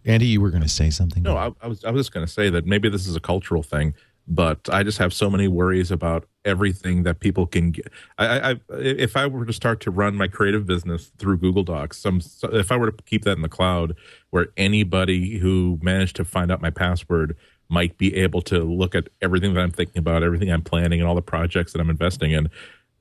Andy, you were going to say something? No, I was just going to say that maybe this is a cultural thing, but I just have so many worries about everything that people can get. If I were to start to run my creative business through Google Docs, if I were to keep that in the cloud, where anybody who managed to find out my password might be able to look at everything that I'm thinking about, everything I'm planning, and all the projects that I'm investing in,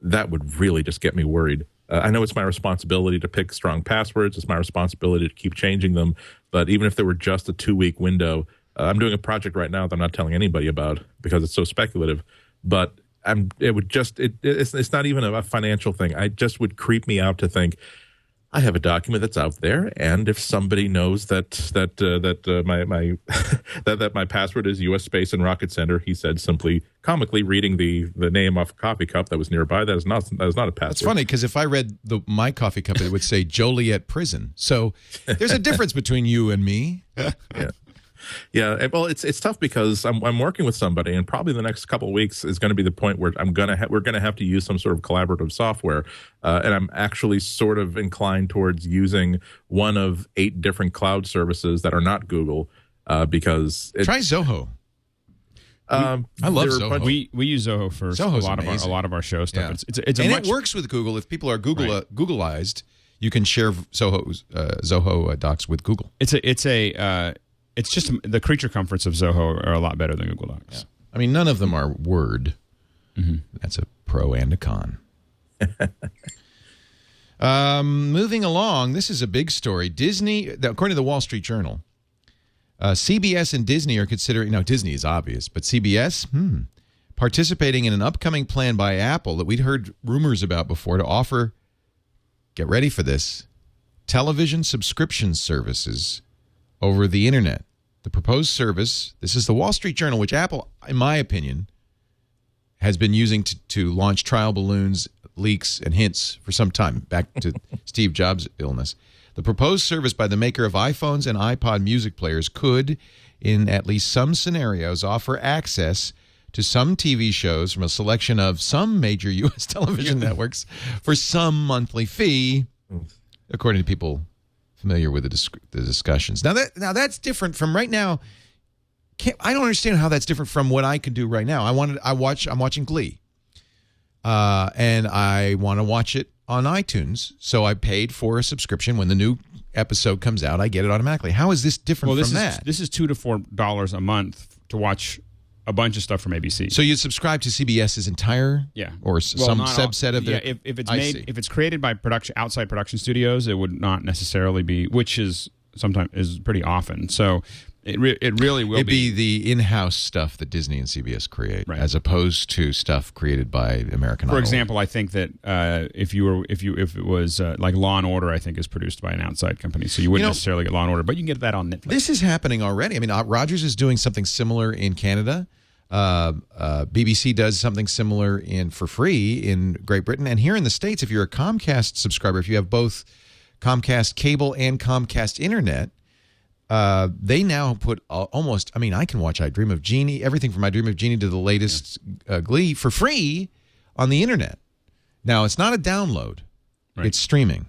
that would really just get me worried. I know it's my responsibility to pick strong passwords. It's my responsibility to keep changing them. But even if there were just a 2-week window, I'm doing a project right now that I'm not telling anybody about because it's so speculative. But it's not even a financial thing. I just would creep me out to think I have a document that's out there, and if somebody knows that my password is U.S. space and Rocket Center, he said simply comically reading the name off a coffee cup that was nearby. That is not a password. It's funny because if I read my coffee cup, it would say Joliet Prison. So there's a difference between you and me. Yeah. Yeah, well, it's tough because I'm working with somebody, and probably the next couple of weeks is going to be the point where we're going to have to use some sort of collaborative software, and I'm actually sort of inclined towards using one of 8 different cloud services that are not Google, because try Zoho. I love Zoho. We use Zoho for a lot of our show stuff. Yeah. It works with Google. If people are Googleized, you can share Zoho Docs with Google. It's just the creature comforts of Zoho are a lot better than Google Docs. Yeah. I mean, none of them are Word. Mm-hmm. That's a pro and a con. Moving along, this is a big story. Disney, according to the Wall Street Journal, CBS and Disney are considering, now Disney is obvious, but CBS, participating in an upcoming plan by Apple that we'd heard rumors about before to offer, get ready for this, television subscription services over the internet. The proposed service, this is the Wall Street Journal, which Apple, in my opinion, has been using to launch trial balloons, leaks, and hints for some time, back to Steve Jobs' illness. The proposed service by the maker of iPhones and iPod music players could, in at least some scenarios, offer access to some TV shows from a selection of some major U.S. television networks for some monthly fee, according to people familiar with the discussions. Now that's different from right now. I don't understand how that's different from what I can do right now. I'm watching Glee, and I want to watch it on iTunes. So I paid for a subscription. When the new episode comes out, I get it automatically. How is this different from that? This is $2 to $4 a month to watch a bunch of stuff from ABC. So you subscribe to CBS's entire, or some subset of their. Yeah, if it's created by outside production studios, it would not necessarily be, which is pretty often. So it really will be the in-house stuff that Disney and CBS create, right, as opposed to stuff created by American Idol. For example, I think that if it was like Law and Order, I think is produced by an outside company, so you wouldn't necessarily get Law and Order, but you can get that on Netflix. This is happening already. I mean, Rogers is doing something similar in Canada. BBC does something similar for free in Great Britain, and here in the States, if you're a Comcast subscriber, if you have both Comcast cable and Comcast internet, they now put almost. I mean, I can watch I Dream of Jeannie, everything from I Dream of Jeannie to the latest Glee for free on the internet. Now it's not a download; it's streaming.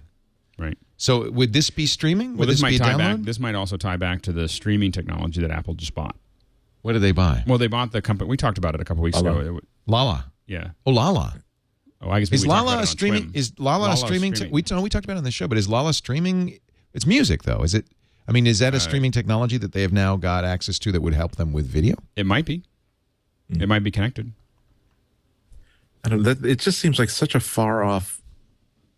Right. So would this be streaming? Would this be a download? This might also tie back to the streaming technology that Apple just bought. What did they buy? Well, they bought the company. We talked about it a couple weeks ago. Lala. Yeah. Oh, Lala. Oh, I guess is Lala streaming? Is Lala streaming? We talked about it on the show, but is Lala streaming? It's music, though. Is it? I mean, is that a streaming technology that they have now got access to that would help them with video? It might be. It might be connected. I don't know, it just seems like such a far off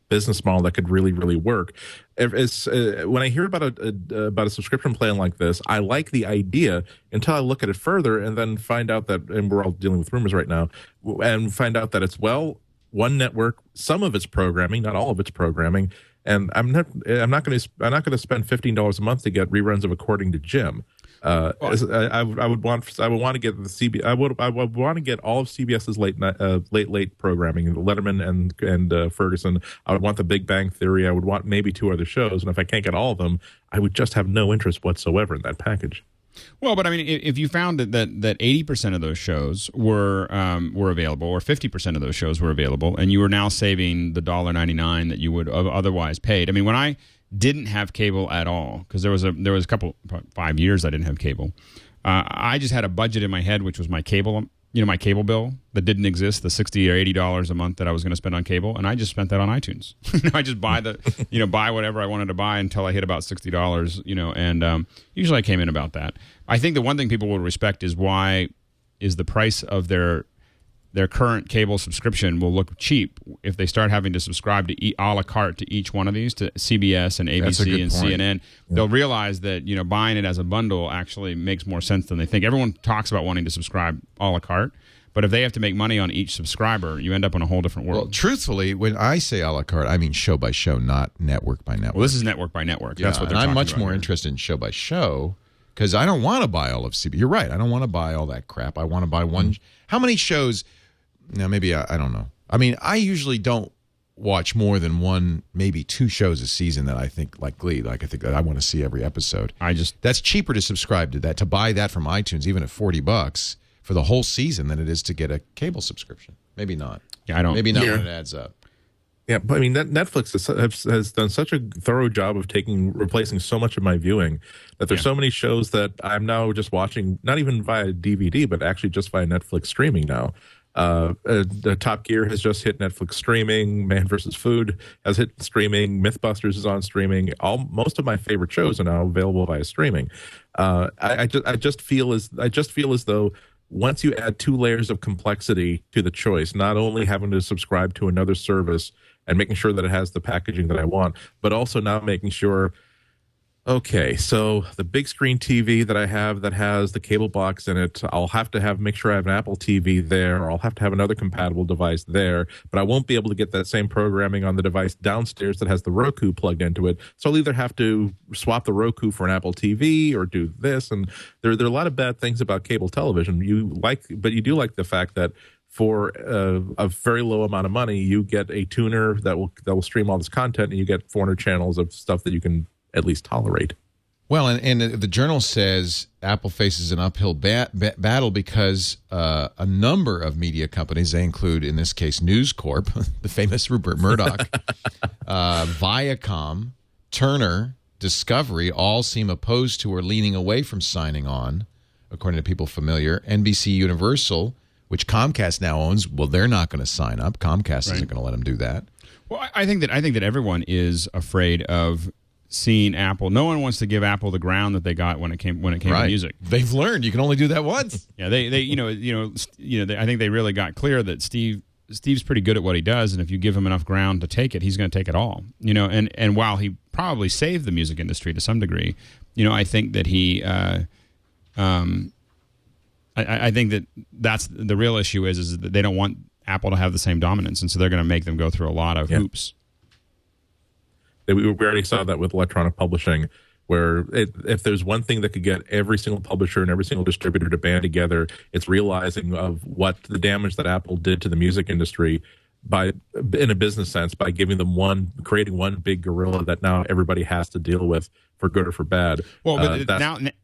business model that could really, really work. When I hear about a subscription plan like this, I like the idea until I look at it further and then find out that, and we're all dealing with rumors right now, and find out that it's, well, one network, some of its programming, not all of its programming, and I'm not going to spend $15 a month to get reruns of According to Jim. I would want to get I would want to get all of CBS's late programming, Letterman and Ferguson. I would want The Big Bang Theory. I would want maybe 2 other shows, and if I can't get all of them, I would just have no interest whatsoever in that package. Well, but I mean, if you found that 80% of those shows were available, or 50% of those shows were available, and you were now saving the $1.99 that you would have otherwise paid. I mean, when I didn't have cable at all, because there was a couple 5 years I didn't have cable. I just had a budget in my head, which was my cable, my cable bill that didn't exist, the $60 or $80 a month that I was going to spend on cable, and I just spent that on iTunes. I just buy buy whatever I wanted to buy until I hit about $60, and usually I came in about that. I think the one thing people will respect is why is the price of their current cable subscription will look cheap if they start having to subscribe to a la carte to each one of these, to CBS and ABC and point. CNN. Yeah. They'll realize that buying it as a bundle actually makes more sense than they think. Everyone talks about wanting to subscribe a la carte, but if they have to make money on each subscriber, you end up in a whole different world. Well, truthfully, when I say a la carte, I mean show by show, not network by network. Well, this is network by network. Yeah, that's what they're and talking I'm much about more here. interested in show by show because I don't want to buy all of CBS. You're right. I don't want to buy all that crap. I want to buy one. How many shows? Now, maybe I don't know. I mean, I usually don't watch more than 1, maybe 2 shows a season that I think, like Glee, I think that I want to see every episode. That's cheaper to subscribe to that, to buy that from iTunes, even at $40 for the whole season, than it is to get a cable subscription. Maybe not. Yeah, I don't. Maybe not when it adds up. Yeah, but I mean, Netflix has done such a thorough job of replacing so much of my viewing that there's so many shows that I'm now just watching, not even via DVD, but actually just via Netflix streaming now. The Top Gear has just hit Netflix streaming. Man vs. Food has hit streaming. Mythbusters is on streaming. Most of my favorite shows are now available via streaming. I just feel as though once you add 2 layers of complexity to the choice, not only having to subscribe to another service and making sure that it has the packaging that I want, but also now making sure, okay, so the big screen TV that I have that has the cable box in it, I'll have to make sure I have an Apple TV there, or I'll have to have another compatible device there, but I won't be able to get that same programming on the device downstairs that has the Roku plugged into it. So I'll either have to swap the Roku for an Apple TV or do this. And there are a lot of bad things about cable television. But you do like the fact that for a very low amount of money, you get a tuner that will stream all this content, and you get 400 channels of stuff that you can at least tolerate. Well, and the Journal says Apple faces an uphill battle because a number of media companies, they include, in this case, News Corp, the famous Rupert Murdoch, Viacom, Turner, Discovery, all seem opposed to or leaning away from signing on, according to people familiar. NBC Universal, which Comcast now owns, well, they're not going to sign up. Comcast isn't going to let them do that. Well, I think that everyone is afraid of seeing Apple. No one wants to give Apple the ground that they got when it came to music. They've learned you can only do that once. Yeah, they I think they really got clear that Steve's pretty good at what he does, and if you give him enough ground to take it, he's going to take it all. And while he probably saved the music industry to some degree, I think that he I think that's the real issue is that they don't want Apple to have the same dominance, and so they're going to make them go through a lot of hoops. We already saw that with electronic publishing, where if there's one thing that could get every single publisher and every single distributor to band together, it's realizing of what the damage that Apple did to the music industry in a business sense, by creating one big gorilla that now everybody has to deal with, for good or for bad. Well, but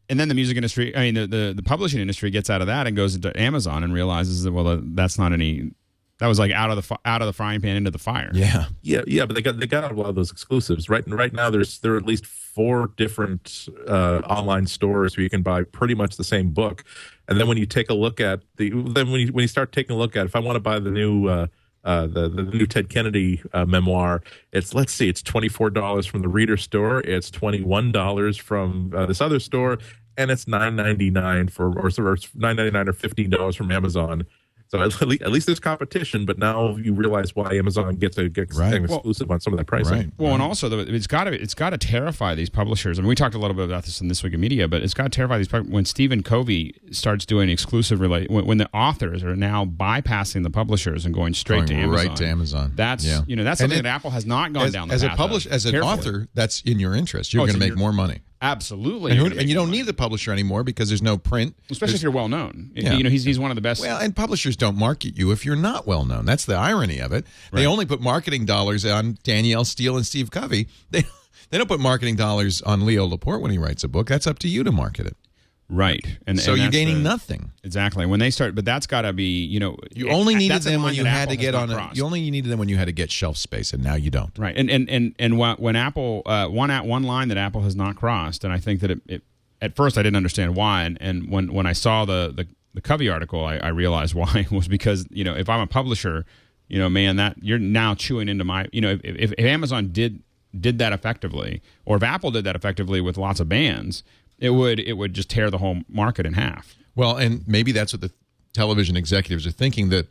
and then the music industry, I mean, the publishing industry gets out of that and goes into Amazon and realizes that, that's not any. That was like out of the frying pan into the fire. Yeah. But they got a lot of those exclusives. Right now, there are at least 4 different online stores where you can buy pretty much the same book. And then when you take a look at when you start taking a look at, if I want to buy the new the new Ted Kennedy memoir. It's $24 from the Reader store. It's $21 from this other store, and it's $9.99 or $9.99 or $15 from Amazon. So at least there's competition, but now you realize why Amazon gets exclusive on some of that pricing. Right. Well, and also it's got to terrify these publishers. I mean, we talked a little bit about this in This Week in Media, but it's got to terrify these when Stephen Covey starts doing exclusive when the authors are now bypassing the publishers and going straight to Amazon. Right to Amazon. That's that's something that Apple has not gone down the path as an author, that's in your interest. You're going to make more money. Absolutely, and you don't need the publisher anymore because there's no print. Especially if you're well known. Yeah. He's one of the best. Well, and publishers don't market you if you're not well known. That's the irony of it. Right. They only put marketing dollars on Danielle Steele and Steve Covey. They don't put marketing dollars on Leo Laporte when he writes a book. That's up to you to market it. Right, so you're gaining nothing. Exactly. When they start, but that's got to be, you only needed them when you had to get on. You only needed them when you had to get shelf space, and now you don't. Right, and when Apple one line that Apple has not crossed, and I think that it at first I didn't understand why, and when I saw the Covey article, I realized why. It was because if I'm a publisher, man, that you're now chewing into my if Amazon did that effectively, or if Apple did that effectively with lots of bands. It would just tear the whole market in half. Well, and maybe that's what the television executives are thinking. That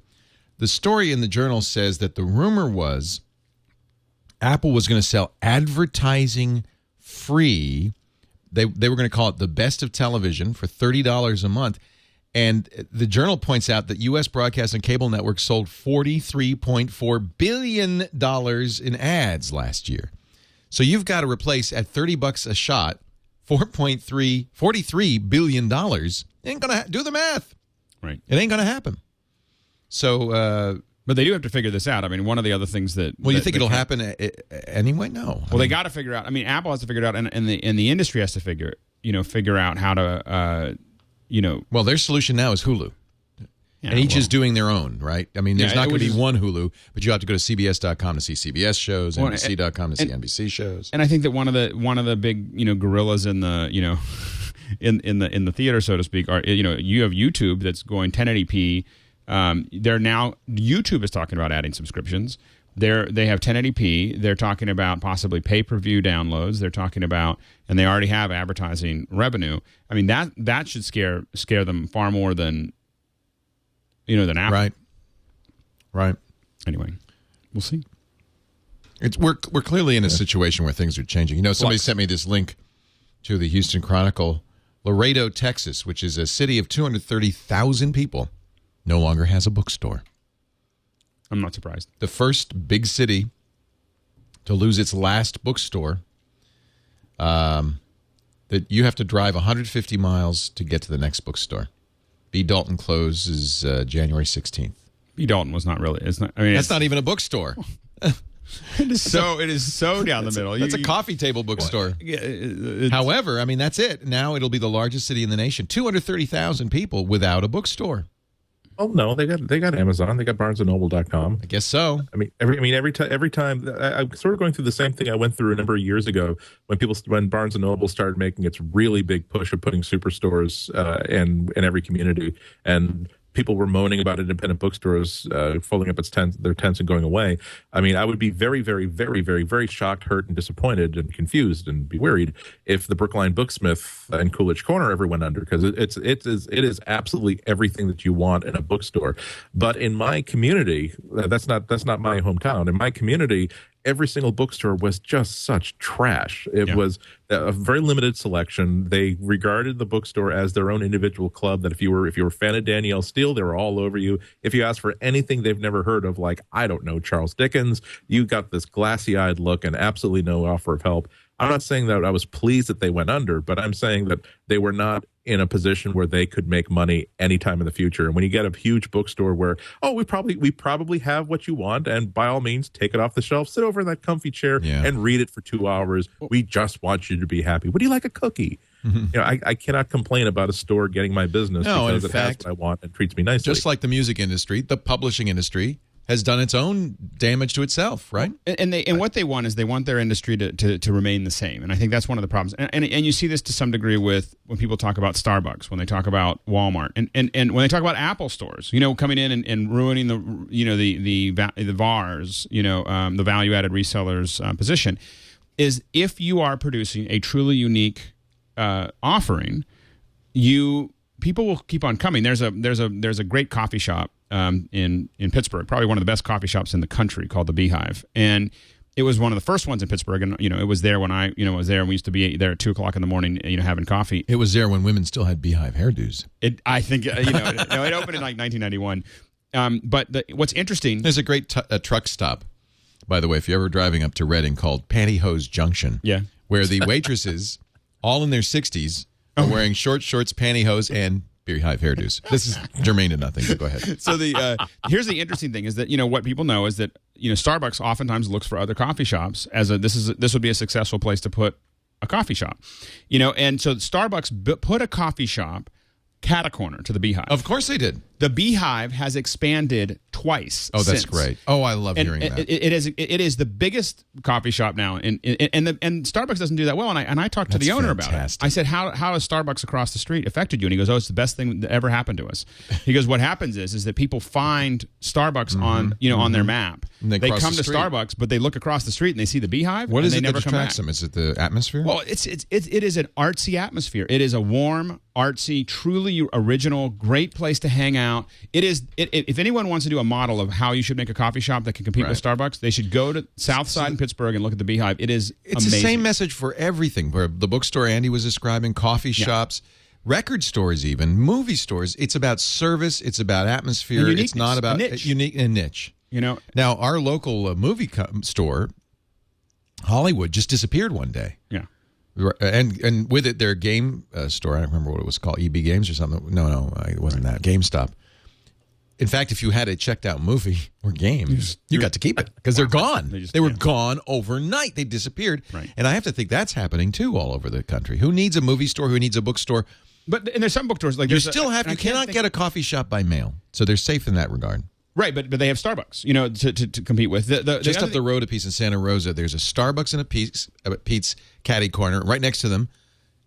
the story in the Journal says that the rumor was Apple was going to sell advertising free. They were going to call it the best of television for $30 a month. And the Journal points out that U.S. broadcast and cable networks sold $43.4 billion in ads last year. So you've got to replace at $30 a shot. $43 billion ain't gonna do the math. Right, it ain't gonna happen. So, but they do have to figure this out. I mean, one of the other things that you think it'll happen anyway? No. Well, they got to figure out. I mean, Apple has to figure it out, and the industry has to figure out how to Well, their solution now is Hulu. Yeah, and each is doing their own, right? I mean, there's not going to be one Hulu, but you have to go to CBS.com to see CBS shows, NBC.com to see NBC shows. And I think that one of the big gorillas in the in the theater, so to speak, are you have YouTube that's going 1080p. YouTube is talking about adding subscriptions. They have 1080p. They're talking about possibly pay-per-view downloads. They're talking about, and they already have advertising revenue. I mean, that should scare them far more than than Apple. Right. Anyway, we'll see. We're clearly in a situation where things are changing. Somebody sent me this link to the Houston Chronicle. Laredo, Texas, which is a city of 230,000 people, no longer has a bookstore. I'm not surprised. The first big city to lose its last bookstore. That you have to drive 150 miles to get to the next bookstore. B. Dalton closes January 16th. B. Dalton was not really. It's not. I mean, that's not even a bookstore. It is so down the middle. That's a coffee table bookstore. However, I mean, that's it. Now it'll be the largest city in the nation. 230,000 people without a bookstore. Oh no, they got Amazon. They got BarnesandNoble.com. I guess so. I mean, every time I'm sort of going through the same thing I went through a number of years ago when Barnes and Noble started making its really big push of putting superstores in every community, and people were moaning about independent bookstores folding up their tents and going away. I mean, I would be very, very, very, very, very shocked, hurt, and disappointed, and confused, and be worried if the Brookline Booksmith and Coolidge Corner ever went under, because it is absolutely everything that you want in a bookstore. But in my community, that's not my hometown. In my community, every single bookstore was just such trash. It was a very limited selection. They regarded the bookstore as their own individual club, that if you were a fan of Danielle Steele, they were all over you. If you asked for anything they've never heard of, like, I don't know, Charles Dickens, you got this glassy-eyed look and absolutely no offer of help. I'm not saying that I was pleased that they went under, but I'm saying that they were not in a position where they could make money anytime in the future. And when you get a huge bookstore where, we probably have what you want, and by all means, take it off the shelf, sit over in that comfy chair and read it for 2 hours. We just want you to be happy. Would you like a cookie? Mm-hmm. I cannot complain about a store getting my business because it has what I want and treats me nicely. Just like the music industry, the publishing industry has done its own damage to itself, right? And what they want is they want their industry to remain the same. And I think that's one of the problems. And you see this to some degree with when people talk about Starbucks, when they talk about Walmart, and when they talk about Apple stores, coming in and ruining the VARs, the value added resellers position, is if you are producing a truly unique offering, people will keep on coming. There's a great coffee shop in Pittsburgh, probably one of the best coffee shops in the country, called the Beehive, and it was one of the first ones in Pittsburgh. And it was there when I was there, and we used to be there at 2:00 in the morning, having coffee. It was there when women still had Beehive hairdos. I think it opened in like 1991. But what's interesting, there's a great truck stop, by the way, if you're ever driving up to Reading, called Pantyhose Junction. Yeah, where the waitresses, all in their 60s, are wearing short shorts, pantyhose, and Beehive hairdos. This is germane to nothing, but go ahead. So here's the interesting thing is that what people know is that Starbucks oftentimes looks for other coffee shops as this would be a successful place to put a coffee shop, and so Starbucks put a coffee shop cat-a-corner to the Beehive. Of course they did. The Beehive has expanded twice. Oh, that's since. Great. Oh, I love hearing that. It is the biggest coffee shop now, and Starbucks doesn't do that well. And I talked to the owner about it. I said, how has Starbucks across the street affected you? And he goes, it's the best thing that ever happened to us. He goes, what happens is that people find Starbucks on their map. They come to Starbucks, but they look across the street and they see the Beehive. What is it that attracts them? Is it the atmosphere? Well, it is an artsy atmosphere. It is a warm, artsy, truly original, great place to hang out. It is. If anyone wants to do a model of how you should make a coffee shop that can compete with Starbucks, they should go to South Side in Pittsburgh and look at the Beehive. It's amazing. The same message for everything. Where the bookstore Andy was describing, coffee shops, record stores, even movie stores. It's about service. It's about atmosphere. It's not about unique and niche. Now our local movie store, Hollywood, just disappeared one day. Yeah. And with it, their game store. I don't remember what it was called, EB Games or something. No, it wasn't that. GameStop. In fact, if you had a checked-out movie or game, you got to keep it because they're gone. They were gone overnight. They disappeared. Right. And I have to think that's happening, too, all over the country. Who needs a movie store? Who needs a bookstore? And there's some bookstores. Like you cannot get a coffee shop by mail. So they're safe in that regard. Right, but they have Starbucks, to compete with. Just up the road a piece in Santa Rosa, there's a Starbucks and a Pete's Caddy Corner. Right next to them,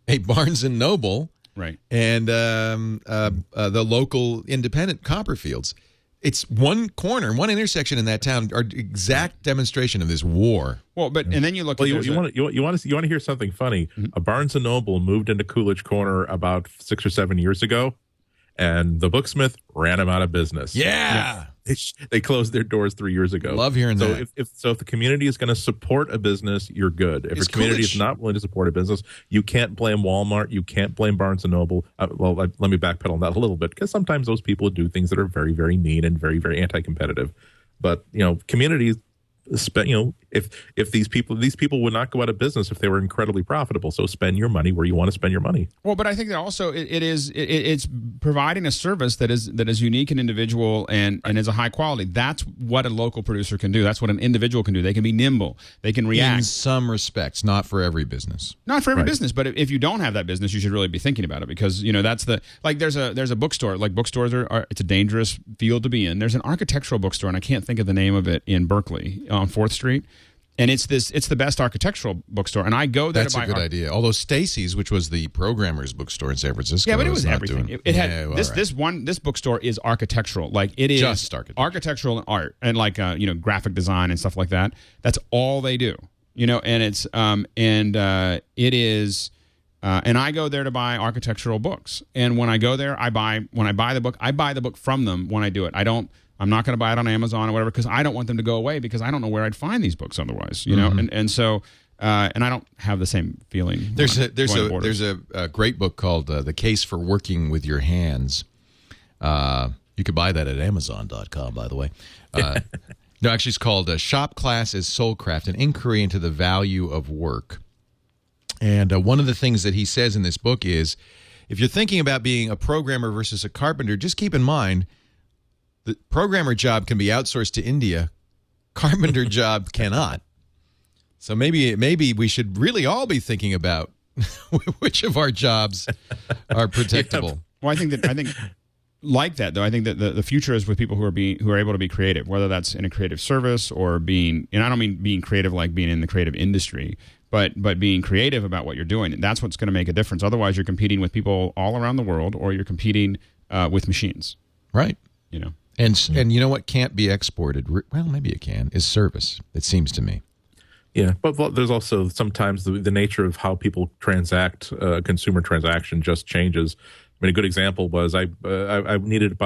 a Barnes & Noble. Right. And the local independent Copperfields. It's one corner, one intersection in that town, are exact demonstration of this war. Well, and then you look. Well, you want to hear something funny? Mm-hmm. A Barnes & Noble moved into Coolidge Corner about 6 or 7 years ago, and the Booksmith ran them out of business. Yeah. They closed their doors 3 years ago. Love hearing that. If the community is going to support a business, you're good. If a community is not willing to support a business, you can't blame Walmart. You can't blame Barnes & Noble. Let me backpedal on that a little bit, because sometimes those people do things that are very, very mean and very, very anti-competitive. But communities, if these people would not go out of business if they were incredibly profitable. So spend your money where you want to spend your money. Well, but I think that also it's providing a service that is unique and individual and is a high quality. That's what a local producer can do. That's what an individual can do. They can be nimble. They can react. In some respects, not for every business. Not for every business, but if you don't have that business, you should really be thinking about it, because that's there's a bookstore. Like, bookstores are it's a dangerous field to be in. There's an architectural bookstore, and I can't think of the name of it, in Berkeley on 4th Street. And it's the best architectural bookstore, and I go there. That's to buy a good idea. Although Stacy's, which was the programmers bookstore in San Francisco, but it was everything. It had this bookstore is architectural. Like, it is just architectural and art, and graphic design and stuff like that. That's all they do. And it's it is. And I go there to buy architectural books. And when I go there, when I buy the book from them when I do it. I'm not going to buy it on Amazon or whatever, because I don't want them to go away, because I don't know where I'd find these books otherwise, and so and I don't have the same feeling. There's a great book called The Case for Working with Your Hands. You could buy that at Amazon.com, by the way. No, actually, it's called Shop Class as Soulcraft, an inquiry into the value of work. And one of the things that he says in this book is, if you're thinking about being a programmer versus a carpenter, just keep in mind, the programmer job can be outsourced to India. Carpenter job cannot. So maybe we should really all be thinking about which of our jobs are protectable. Well, I think like that, though. I think that the future is with people who are able to be creative, whether that's in a creative service or being, and I don't mean being creative like being in the creative industry, but being creative about what you're doing. That's what's going to make a difference. Otherwise, you're competing with people all around the world, or you're competing with machines. Right. You know. And you know what can't be exported? Well, maybe it can. Is service. It seems to me. Yeah, but there's also sometimes the nature of how people transact, consumer transaction just changes. I mean, a good example was I wanted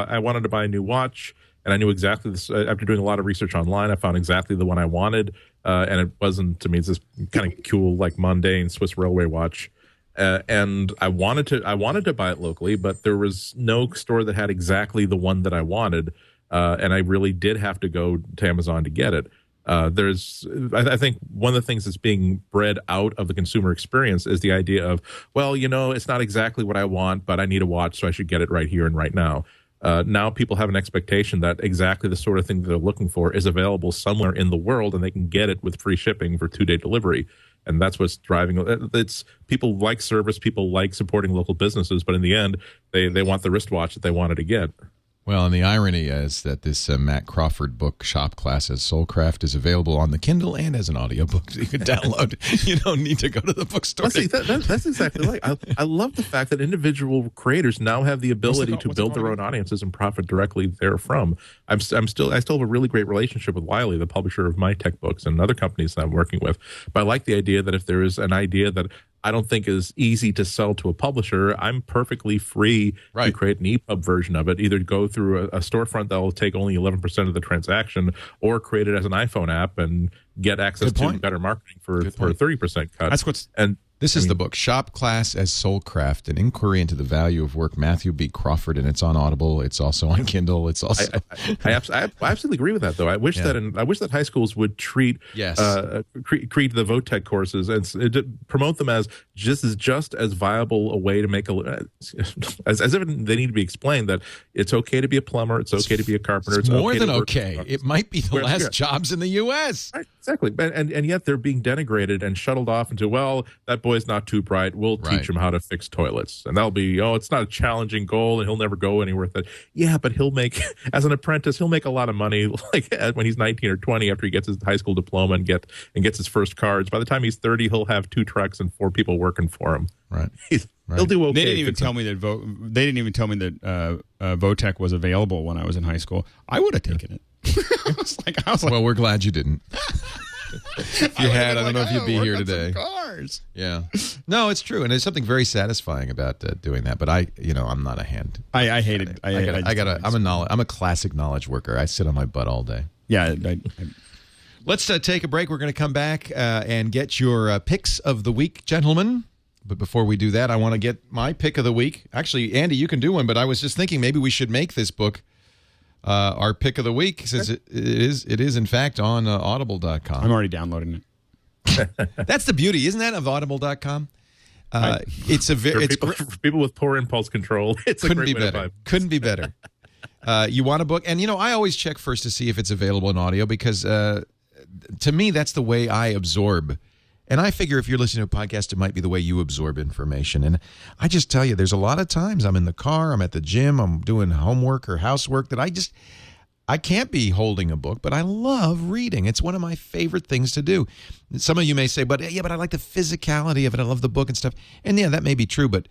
to buy a new watch, and I knew exactly this. After doing a lot of research online, I found exactly the one I wanted, and it wasn't, to me, it's this kind of cool, like mundane Swiss railway watch. And I wanted to buy it locally, but there was no store that had exactly the one that I wanted, and I really did have to go to Amazon to get it. I think one of the things that's being bred out of the consumer experience is the idea of, well, it's not exactly what I want, but I need a watch, so I should get it right here and right now. Now people have an expectation that exactly the sort of thing that they're looking for is available somewhere in the world, and they can get it with free shipping for 2-day delivery. And that's what's driving. It's people like service, people like supporting local businesses, but in the end, they want the wristwatch that they wanted to get. Well, and the irony is that this Matt Crawford book, Shop Class as Soulcraft, is available on the Kindle and as an audiobook, so you can download. You don't need to go to the bookstore. See, that's exactly right. I love the fact that individual creators now have the ability to build their own audiences and profit directly therefrom. I still have a really great relationship with Wiley, the publisher of my tech books and other companies that I'm working with. But I like the idea that if there is an idea that I don't think is easy to sell to a publisher, I'm perfectly free to create an EPUB version of it, either go through a storefront that will take only 11% of the transaction, or create it as an iPhone app and get access to better marketing for a 30% cut. This is the book, Shop Class as Soulcraft, an inquiry into the value of work, Matthew B. Crawford, and it's on Audible. It's also on Kindle. It's also. I absolutely agree with that, though. I wish that high schools would treat the VOTEC courses and promote them as just as viable a way to make as if they need to be explained that it's okay to be a plumber, it's okay to be a carpenter. It's more than okay. It might be the last jobs in the U.S. Right, exactly, and yet they're being denigrated and shuttled off into, well, that boy's not too bright, we'll teach him how to fix toilets, and that'll be, it's not a challenging goal and he'll never go anywhere with it. Yeah, but he'll make, as an apprentice, he'll make a lot of money, like when he's 19 or 20 after he gets his high school diploma and gets his first cards. By the time he's 30, he'll have 2 trucks and 4 people working for him. Right. He'll do okay. They didn't even tell me that VOTEC was available when I was in high school. I would have taken it. I was like, well, we're glad you didn't. If you had, I don't know if you'd be here today. Cars. Yeah. No, it's true, and there's something very satisfying about doing that. But I'm not a hand. I hate it. I'm a classic knowledge worker. I sit on my butt all day. Yeah. Let's take a break. We're going to come back and get your picks of the week, gentlemen. But before we do that, I want to get my pick of the week. Actually, Andy, you can do one, but I was just thinking maybe we should make this book our pick of the week, since it is in fact on audible.com. I'm already downloading it. That's the beauty, isn't that, of audible.com? It's for people with poor impulse control. It's couldn't be better. Couldn't be better. You want a book, and I always check first to see if it's available in audio, because to me that's the way I absorb. And I figure if you're listening to a podcast, it might be the way you absorb information. And I just tell you, there's a lot of times I'm in the car, I'm at the gym, I'm doing homework or housework that I can't be holding a book, but I love reading. It's one of my favorite things to do. Some of you may say, but I like the physicality of it. I love the book and stuff. And yeah, that may be true, but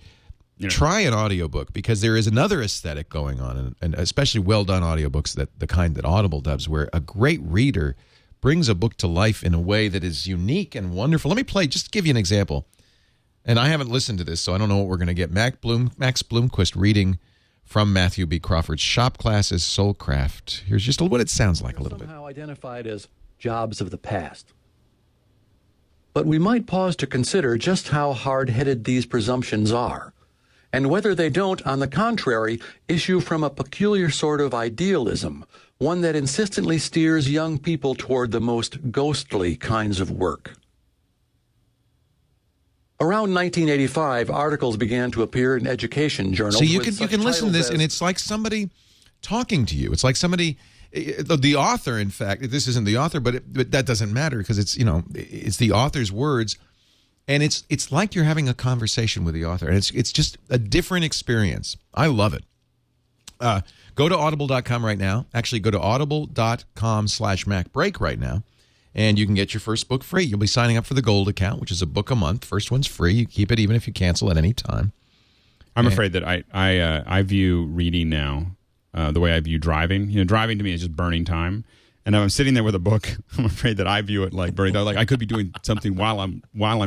try an audiobook, because there is another aesthetic going on, and especially well-done audiobooks, that the kind that Audible does, where a great reader brings a book to life in a way that is unique and wonderful. Let me just give you an example. And I haven't listened to this, so I don't know what we're going to get. Max Bloomquist reading from Matthew B. Crawford's Shop Class as Soulcraft. Here's just what it sounds like a little bit. Somehow identified as jobs of the past. But we might pause to consider just how hard-headed these presumptions are, and whether they don't, on the contrary, issue from a peculiar sort of idealism, one that insistently steers young people toward the most ghostly kinds of work. Around 1985, articles began to appear in education journals. So you can listen to this, and it's like somebody talking to you. It's like somebody, the author, in fact, this isn't the author, but that doesn't matter, because it's the author's words, and it's like you're having a conversation with the author, and it's just a different experience. I love it. Go to audible.com right now. Actually, go to audible.com/MacBreak right now, and you can get your first book free. You'll be signing up for the Gold account, which is a book a month. First one's free. You keep it even if you cancel at any time. I'm afraid that I view reading now the way I view driving. Driving to me is just burning time. And if I'm sitting there with a book, I'm afraid that I view it like burning time. Like I could be doing something while I'm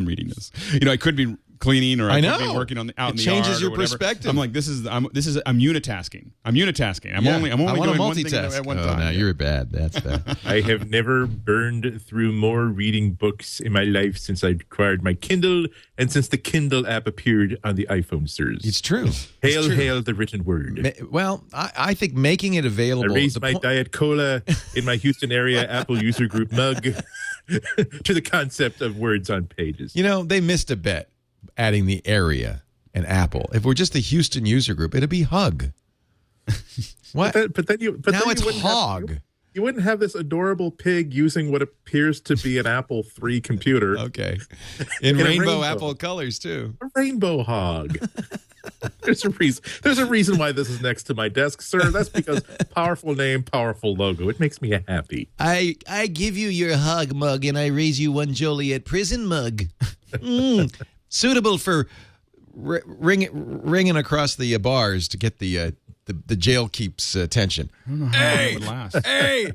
reading this. I could be cleaning, or I could be working out in the yard. It changes your perspective. I'm like, I'm unitasking. I'm only doing one thing at one time. No, you're bad. That's bad. I have never burned through more reading books in my life since I acquired my Kindle and since the Kindle app appeared on the iPhone, sirs. It's true. Hail the written word. Well, I think making it available. I raised my Diet Cola in my Houston area Apple user group mug to the concept of words on pages. They missed a bet adding the area and Apple. If we're just the Houston user group, it'd be Hug. What? But then it's Hog. You wouldn't have this adorable pig using what appears to be an Apple III computer. Okay. In rainbow Apple colors, too. A rainbow hog. There's a reason why this is next to my desk, sir. That's because powerful name, powerful logo. It makes me happy. I give you your hug mug, and I raise you one Joliet prison mug. Suitable for ringing across the bars to get the jail keep's attention. I don't know how long it would last. Hey!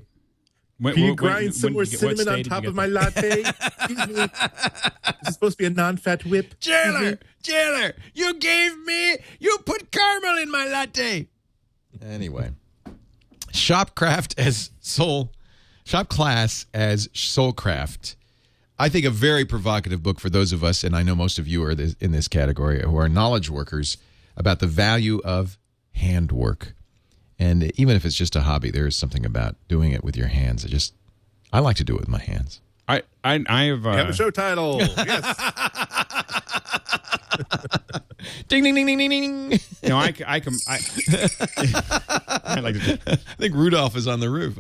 Can you grind some more cinnamon on top of my latte? Excuse me. This is supposed to be a non-fat whip. Jailer, you put caramel in my latte. Anyway, Shop class as Soulcraft. I think a very provocative book for those of us, and I know most of you are in this category, who are knowledge workers about the value of handwork. And even if it's just a hobby, there is something about doing it with your hands. I like to do it with my hands. I have a show title. Yes. Ding ding ding ding ding ding. I like to. I think Rudolph is on the roof.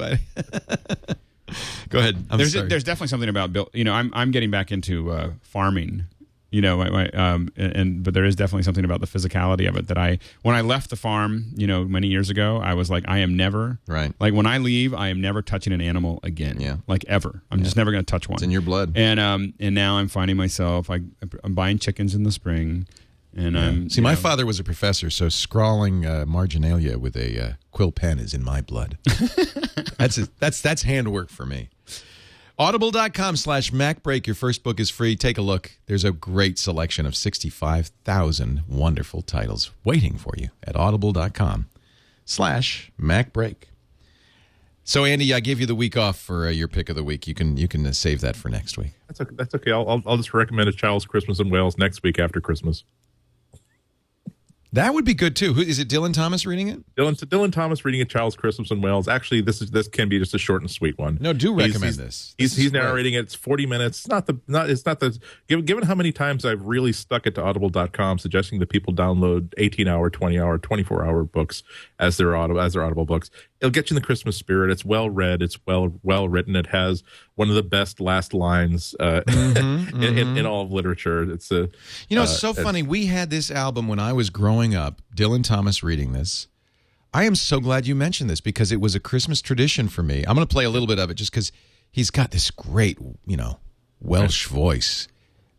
Go ahead. There's definitely something about I'm getting back into farming. But there is definitely something about the physicality of it that when I left the farm, many years ago, I was like, I am never right. Like when I leave, I am never touching an animal again. Yeah. Like ever. I'm just never going to touch one. It's in your blood. And now I'm finding myself, I'm buying chickens in the spring. And my father was a professor, so scrawling marginalia with a quill pen is in my blood. That's handwork for me. Audible.com/MacBreak. Your first book is free. Take a look. There's a great selection of 65,000 wonderful titles waiting for you at audible.com/MacBreak. So, Andy, I gave you the week off for your pick of the week. You can save that for next week. That's okay. I'll just recommend A Child's Christmas in Wales next week after Christmas. That would be good too. Is it Dylan Thomas reading it? Dylan Thomas reading A Child's Christmas in Wales. Actually, this can be just a short and sweet one. No, do recommend this. He's narrating it. It's 40 minutes. Given how many times I've really stuck it to audible.com suggesting that people download 18-hour, 20-hour, 24-hour books as their Audible books. It'll get you in the Christmas spirit. It's well read. It's well written. It has one of the best last lines in all of literature. It's so funny. We had this album when I was growing up. Dylan Thomas reading this. I am so glad you mentioned this because it was a Christmas tradition for me. I'm going to play a little bit of it just because he's got this great, Welsh voice.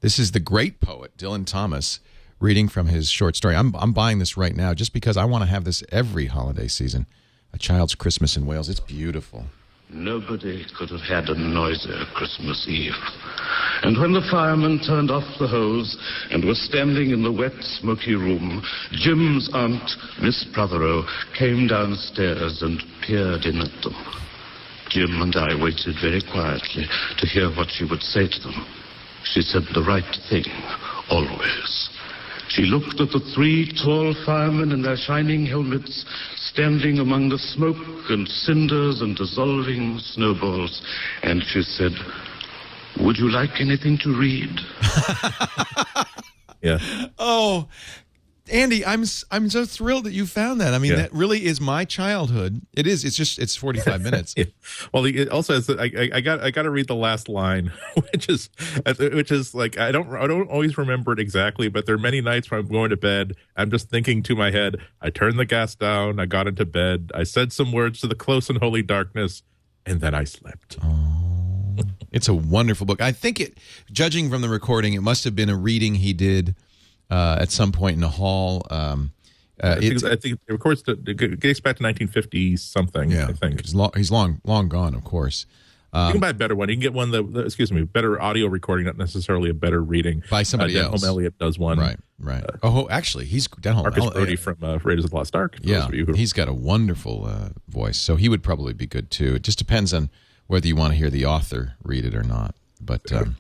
This is the great poet Dylan Thomas reading from his short story. I'm buying this right now just because I want to have this every holiday season. A Child's Christmas in Wales. It's beautiful. Nobody could have had a noisier Christmas Eve. And when the firemen turned off the hose and were standing in the wet, smoky room, Jim's aunt, Miss Prothero, came downstairs and peered in at them. Jim and I waited very quietly to hear what she would say to them. She said the right thing, always. She looked at the three tall firemen in their shining helmets, standing among the smoke and cinders and dissolving snowballs, and she said, "Would you like anything to read?" Yeah. Oh, Andy, I'm so thrilled that you found that. I mean, that really is my childhood. It is. It's 45 minutes. Yeah. Well, it also has that I got to read the last line, which is like I don't always remember it exactly, but there are many nights when I'm going to bed, I'm just thinking to my head, I turned the gas down, I got into bed, I said some words to the close and holy darkness, and then I slept. Oh, it's a wonderful book. I think judging from the recording, it must have been a reading he did at some point in the hall. I think it records it dates back to 1950 something. Yeah, I think he's long gone, of course. You can buy a better one. You can get one better audio recording, not necessarily a better reading by somebody else. Denholm Elliott does one. Right. Actually, he's Denholm. Marcus Brody from Raiders of the Lost Ark. He's got a wonderful voice, so he would probably be good too. It just depends on whether you want to hear the author read it or not. But to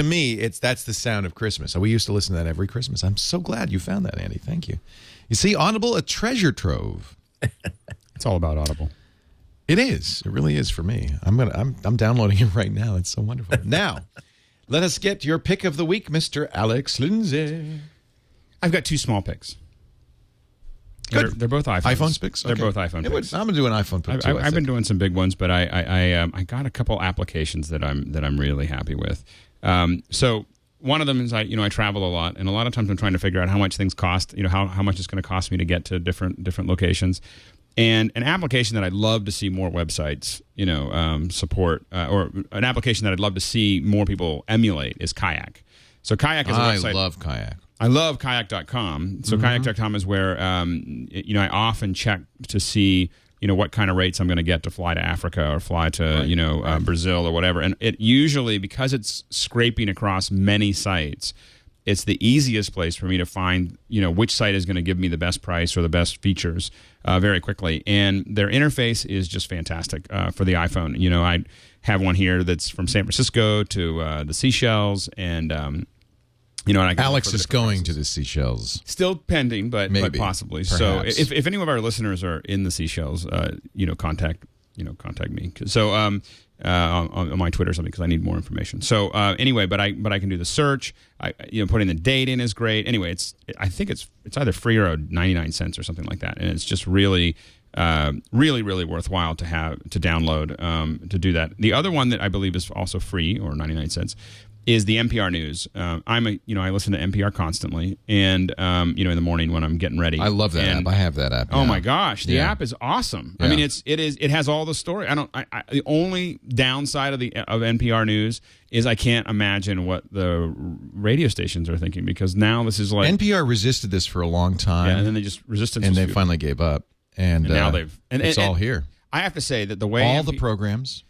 me, that's the sound of Christmas. We used to listen to that every Christmas. I'm so glad you found that, Andy. Thank you. You see, Audible, a treasure trove. It's all about Audible. It is. It really is for me. I'm downloading it right now. It's so wonderful. Now, let us get your pick of the week, Mr. Alex Lindsay. I've got two small picks. Good. They're both iPhones. iPhone picks? Okay. They're both iPhone picks. I'm going to do an iPhone pick too. I've been doing some big ones, but I got a couple applications that I'm really happy with. So one of them is I travel a lot, and a lot of times I'm trying to figure out how much things cost. How much it's going to cost me to get to different locations. And an application that I'd love to see more websites, support, or an application that I'd love to see more people emulate is Kayak. So Kayak is a website. I love Kayak. I love kayak.com. So kayak.com is where I often check to see what kind of rates I'm going to get to fly to Africa or fly to Brazil or whatever. And it usually, because it's scraping across many sites, it's the easiest place for me to find which site is going to give me the best price or the best features very quickly. And their interface is just fantastic for the iPhone. I have one here that's from San Francisco to the Seychelles, and Alex is going to the Seychelles. Still pending, but possibly. Perhaps. So if any of our listeners are in the Seychelles, contact me. So on my Twitter or something, because I need more information. So anyway, but I can do the search. Putting the date in is great. Anyway, I think it's either free or 99 cents or something like that, and it's just really really worthwhile to download to do that. The other one that I believe is also free or 99 cents is the NPR News. I listen to NPR constantly, and in the morning when I'm getting ready. I love that app. I have that app. Oh my gosh, the app is awesome. Yeah. I mean, it has all the story. The only downside of NPR News is I can't imagine what the radio stations are thinking, because now this is like NPR resisted this for a long time, and then they just resisted, and they finally gave up, and now it's all here. I have to say that the way the programs.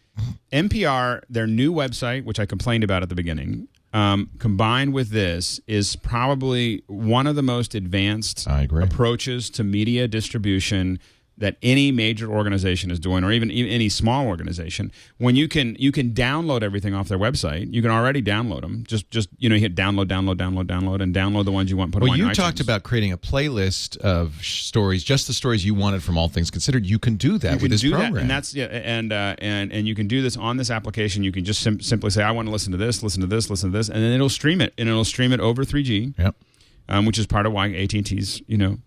NPR, their new website, which I complained about at the beginning, combined with this, is probably one of the most advanced approaches to media distribution that any major organization is doing, or even any small organization. When you can download everything off their website, you can already download them. Just you hit download, and download the ones you want. Put them on you iTunes. Talked about creating a playlist of stories, just the stories you wanted from All Things Considered. You can do that with this program, and that's and you can do this on this application. You can just simply say, I want to listen to this, and then it'll stream it, over 3G. Yep. Which is part of why AT&T's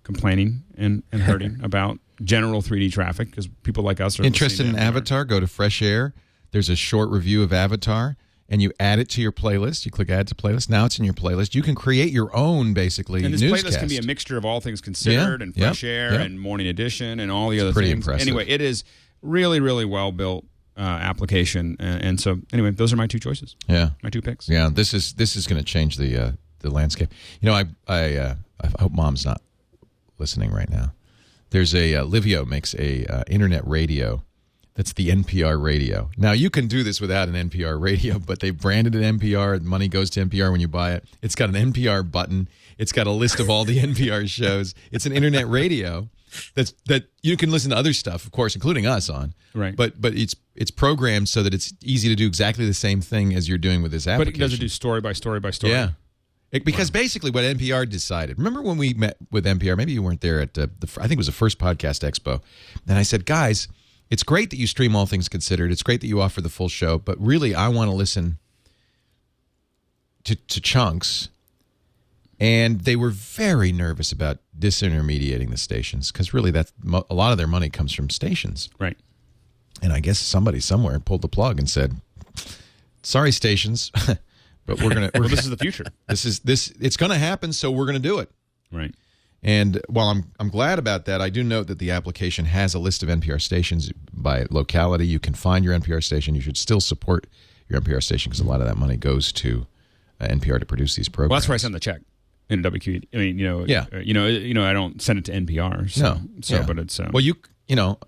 complaining and hurting about general 3D traffic, because people like us are interested in Avatar. Go to Fresh Air. There's a short review of Avatar, and you add it to your playlist. You click Add to Playlist. Now it's in your playlist. You can create your own, basically, and this newscast. Playlist can be a mixture of All Things Considered and Fresh Air and Morning Edition and all the other pretty things. Impressive. Anyway, it is really, really well built application, and so anyway, those are my two choices. Yeah, my two picks. Yeah, this is going to change the landscape. I hope Mom's not listening right now. There's Livio makes a internet radio that's the NPR radio. Now, you can do this without an NPR radio, but they branded it NPR. Money goes to NPR when you buy it. It's got an NPR button. It's got a list of all the NPR shows. It's an internet radio that you can listen to other stuff, of course, including us on. Right. But it's programmed so that it's easy to do exactly the same thing as you're doing with this application. But does it do story by story by story? Yeah. Because basically what NPR decided, remember when we met with NPR, maybe you weren't there at I think it was the first podcast expo, and I said, guys, it's great that you stream All Things Considered. It's great that you offer the full show, but really I want to listen to chunks And they were very nervous about disintermediating the stations because really a lot of their money comes from stations. Right. And I guess somebody somewhere pulled the plug and said, sorry, stations, but we're going to... Well, this is the future. It's going to happen, so we're going to do it. Right. And while I'm glad about that, I do note that the application has a list of NPR stations by locality. You can find your NPR station. You should still support your NPR station because a lot of that money goes to NPR to produce these programs. Well, that's where I send the check. In WQ, I mean, I don't send it to NPR. But it's well,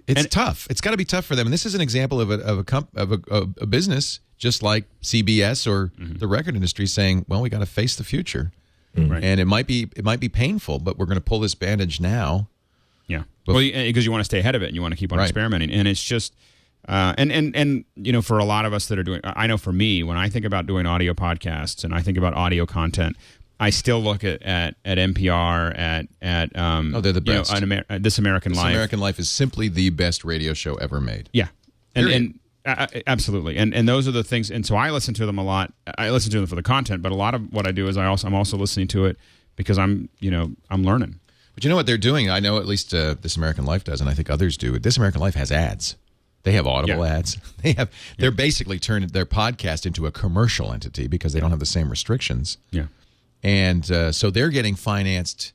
it's tough. It's got to be tough for them. And this is an example of a business just like CBS or the record industry saying, "Well, we got to face the future, and it might be painful, but we're going to pull this bandage now." Yeah, because you want to stay ahead of it and you want to keep on experimenting, and it's just. And for a lot of us that are doing, I know for me, when I think about doing audio podcasts and I think about audio content, I still look at NPR, at they're the best. This American Life. This American Life is simply the best radio show ever made. Yeah, and absolutely, and those are the things. And so I listen to them a lot. I listen to them for the content, but a lot of what I do is I'm also listening to it because I'm learning. But you know what they're doing? I know at least This American Life does, and I think others do. This American Life has ads. They have Audible ads. They're basically turned their podcast into a commercial entity because they don't have the same restrictions. Yeah, and so they're getting financed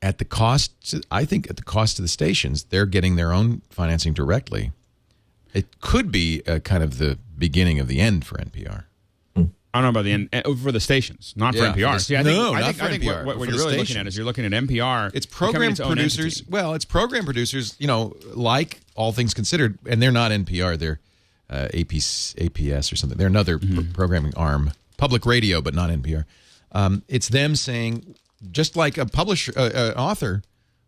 at the cost. I think at the cost of the stations, they're getting their own financing directly. It could be kind of the beginning of the end for NPR. I don't know about the end for the stations, not for NPR. I think what you're really looking at is you're looking at NPR. It's program producers. Well, it's program producers. Like All Things Considered, and they're not NPR. They're APS or something. They're another programming arm, public radio, but not NPR. It's them saying, just like a publisher, author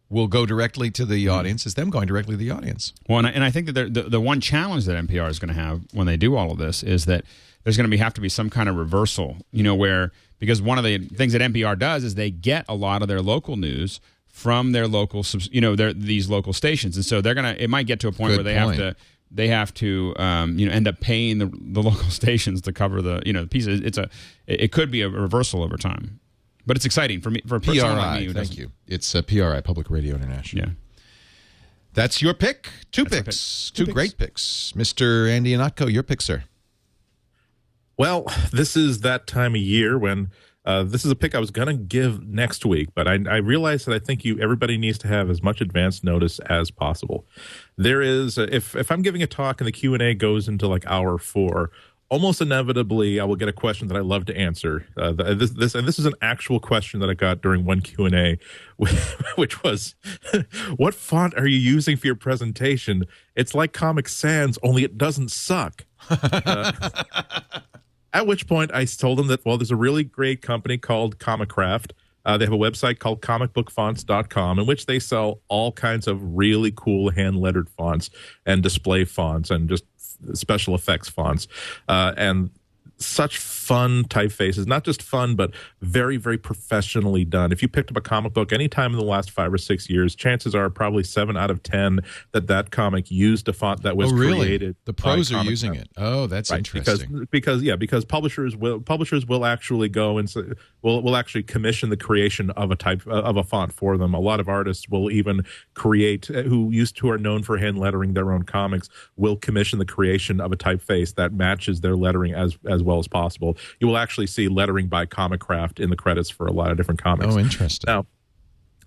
will go directly to the audience, it's them going directly to the audience. Well, and I think that the one challenge that NPR is going to have when they do all of this is that there's going to have to be some kind of reversal, because one of the things that NPR does is they get a lot of their local news from their local, these local stations, and so it might get to a point where they have to end up paying the local stations to cover the pieces. It could be a reversal over time, but it's exciting for me for a person like me. Thank you. It's PRI, Public Radio International. Yeah. That's your pick. Two great picks. Mr. Andy Ihnatko, your pick, sir. Well, this is that time of year when this is a pick I was going to give next week, but I realized that I think everybody needs to have as much advance notice as possible. There is, if I'm giving a talk and the Q&A goes into like hour 4, almost inevitably I will get a question that I love to answer. This is an actual question that I got during one Q&A, which was, what font are you using for your presentation? It's like Comic Sans, only it doesn't suck. At which point I told them that, well, there's a really great company called Comicraft. They have a website called comicbookfonts.com in which they sell all kinds of really cool hand-lettered fonts and display fonts and just special effects fonts. And such fun typefaces, not just fun, but very, very professionally done. If you picked up a comic book anytime in the last 5 or 6 years, chances are probably 7 out of 10 that comic used a font that was created. The pros are using it. Oh, that's interesting. Because publishers will actually go and will actually commission the creation of a font for them. A lot of artists will even create who are known for hand lettering their own comics will commission the creation of a typeface that matches their lettering as well as possible. You will actually see lettering by Comicraft in the credits for a lot of different comics. Oh, interesting. Now,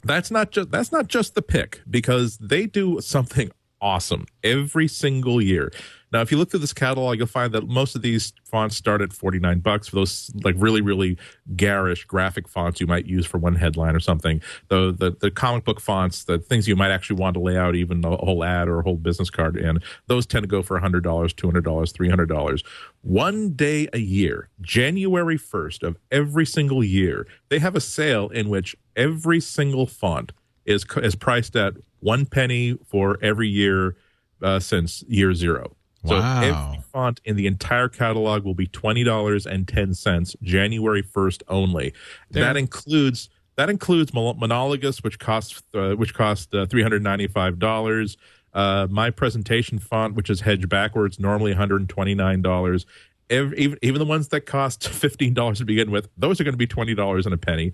that's not just the pick, because they do something awesome every single year. Now, if you look through this catalog, you'll find that most of these fonts start at $49 for those like really, really garish graphic fonts you might use for one headline or something. The comic book fonts, the things you might actually want to lay out even a whole ad or a whole business card in, those tend to go for $100, $200, $300. One day a year, January 1st of every single year, they have a sale in which every single font is priced at 1 penny for every year since year 0. So every font in the entire catalog will be $20.10, January 1st only. That includes Monologus, which cost $395. My presentation font, which is hedged backwards, normally $129. even the ones that cost $15 to begin with, those are going to be $20 and a penny.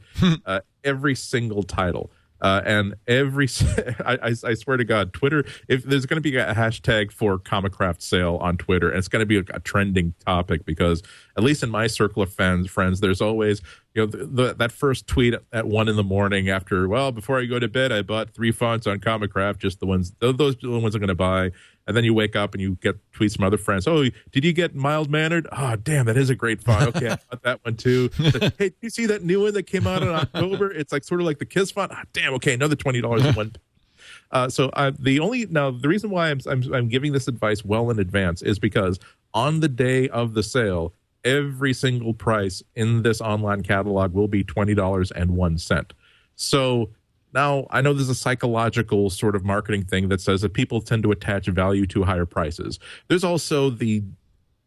Every single title. And I swear to God, Twitter, if there's going to be a hashtag for Comicraft sale on Twitter, and it's going to be a trending topic, because at least in my circle of friends, there's always, that first tweet at 1 a.m. after, before I go to bed, I bought 3 fonts on Comicraft, just those are the ones I'm going to buy. And then you wake up and you get tweets from other friends. Oh, did you get mild-mannered? Oh, damn, that is a great font. Okay, I bought that one too. Hey, did you see that new one that came out in October? It's like sort of like the Kiss font. Oh, damn, okay, another $20 in one. The reason why I'm giving this advice well in advance is because on the day of the sale, every single price in this online catalog will be $20.01. So now, I know there's a psychological sort of marketing thing that says that people tend to attach value to higher prices. There's also the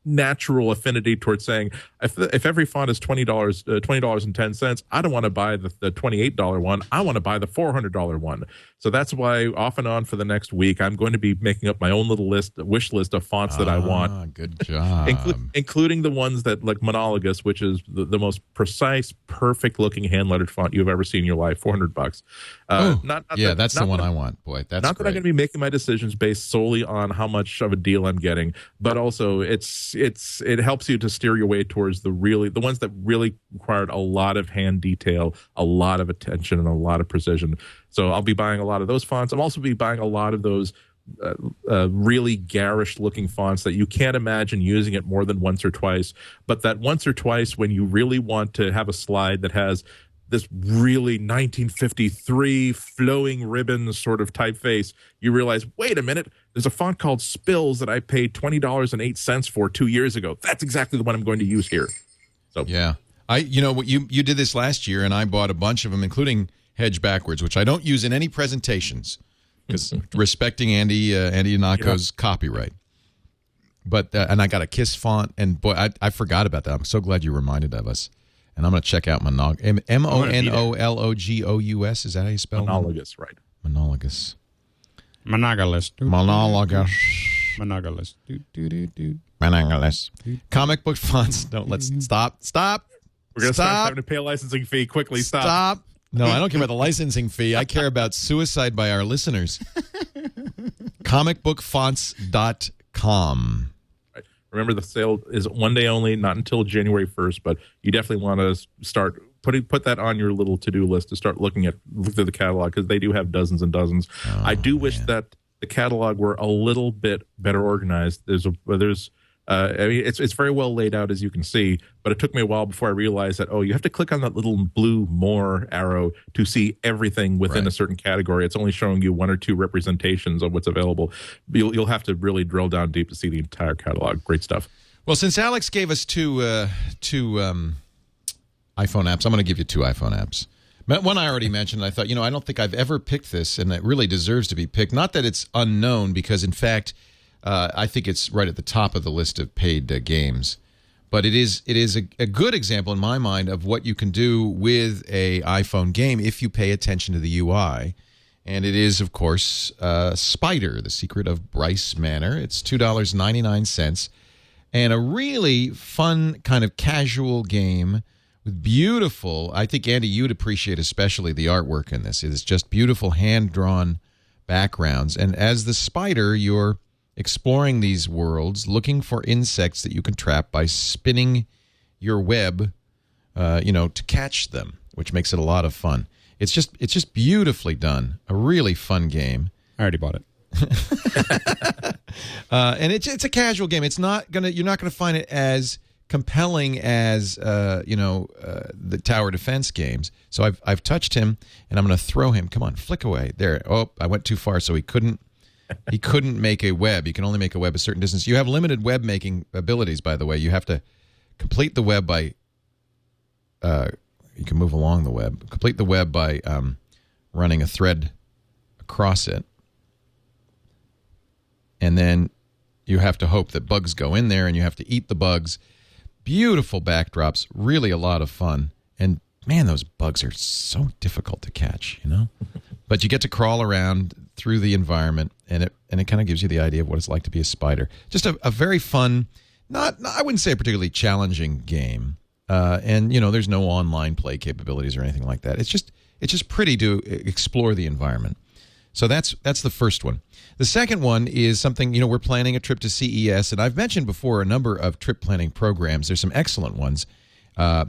natural affinity towards saying, if every font is $20.10, I don't want to buy the $28 one. I want to buy the $400 one. So that's why off and on for the next week, I'm going to be making up my own little wish list of fonts that I want. Good job. Including the ones that, like Monologus, which is the most precise, perfect looking hand lettered font you've ever seen in your life. $400. That's the one I want. Boy, that's not great. That I'm going to be making my decisions based solely on how much of a deal I'm getting, but also it helps you to steer your way towards the ones that really required a lot of hand detail, a lot of attention, and a lot of precision. So I'll be buying a lot of those fonts. I'll also be buying a lot of those really garish looking fonts that you can't imagine using it more than once or twice, but that once or twice when you really want to have a slide that has this really 1953 flowing ribbons sort of typeface, you realize, wait a minute, there's a font called Spills that I paid $20.08 for 2 years ago. That's exactly the one I'm going to use here. So yeah, you did this last year, and I bought a bunch of them, including Hedge Backwards, which I don't use in any presentations because respecting Andy Ihnatko's copyright. But and I got a Kiss font, and boy, I forgot about that. I'm so glad you reminded of us. And I'm going to check out Monologous. Is that how you spell it? Monologous, right. Monologous. Monogamous. Monogamous. Comic book fonts. No, let's stop. We're going to start having to pay a licensing fee. Quickly, stop. No, I don't care about the licensing fee. I care about suicide by our listeners. Comicbookfonts.com. Remember, the sale is one day only, not until January 1st, but you definitely want to start put that on your little to-do list to start look through the catalog, because they do have dozens and dozens. I do wish that the catalog were a little bit better organized. It's very well laid out, as you can see, but it took me a while before I realized that, you have to click on that little blue more arrow to see everything within a certain category. It's only showing you 1 or 2 representations of what's available. You'll have to really drill down deep to see the entire catalog. Great stuff. Well, since Alex gave us two iPhone apps, I'm going to give you 2 iPhone apps. One I already mentioned. I thought, I don't think I've ever picked this, and it really deserves to be picked. Not that it's unknown, because in fact, I think it's right at the top of the list of paid games. But it is a good example in my mind of what you can do with a iPhone game if you pay attention to the UI. And it is, of course, Spider, The Secret of Bryce Manor. It's $2.99. And a really fun kind of casual game with beautiful, I think, Andy, you'd appreciate especially the artwork in this. It is just beautiful hand-drawn backgrounds. And as the spider, you're exploring these worlds, looking for insects that you can trap by spinning your web, to catch them, which makes it a lot of fun. It's just beautifully done. A really fun game. I already bought it. And it's a casual game. You're not gonna find it as compelling as the tower defense games. So I've touched him, and I'm going to throw him. Come on, flick away. There. Oh, I went too far, so he couldn't make a web. You can only make a web a certain distance. You have limited web making abilities, by the way. You have to complete the web by you can move along the web. Complete the web by running a thread across it. And then you have to hope that bugs go in there, and you have to eat the bugs. Beautiful backdrops, really a lot of fun. And man, those bugs are so difficult to catch, But you get to crawl around through the environment, and it kind of gives you the idea of what it's like to be a spider. Just a very fun, I wouldn't say a particularly challenging game. And there's no online play capabilities or anything like that. It's just pretty to explore the environment. So that's the first one. The second one is something, we're planning a trip to CES, and I've mentioned before a number of trip planning programs. There's some excellent ones,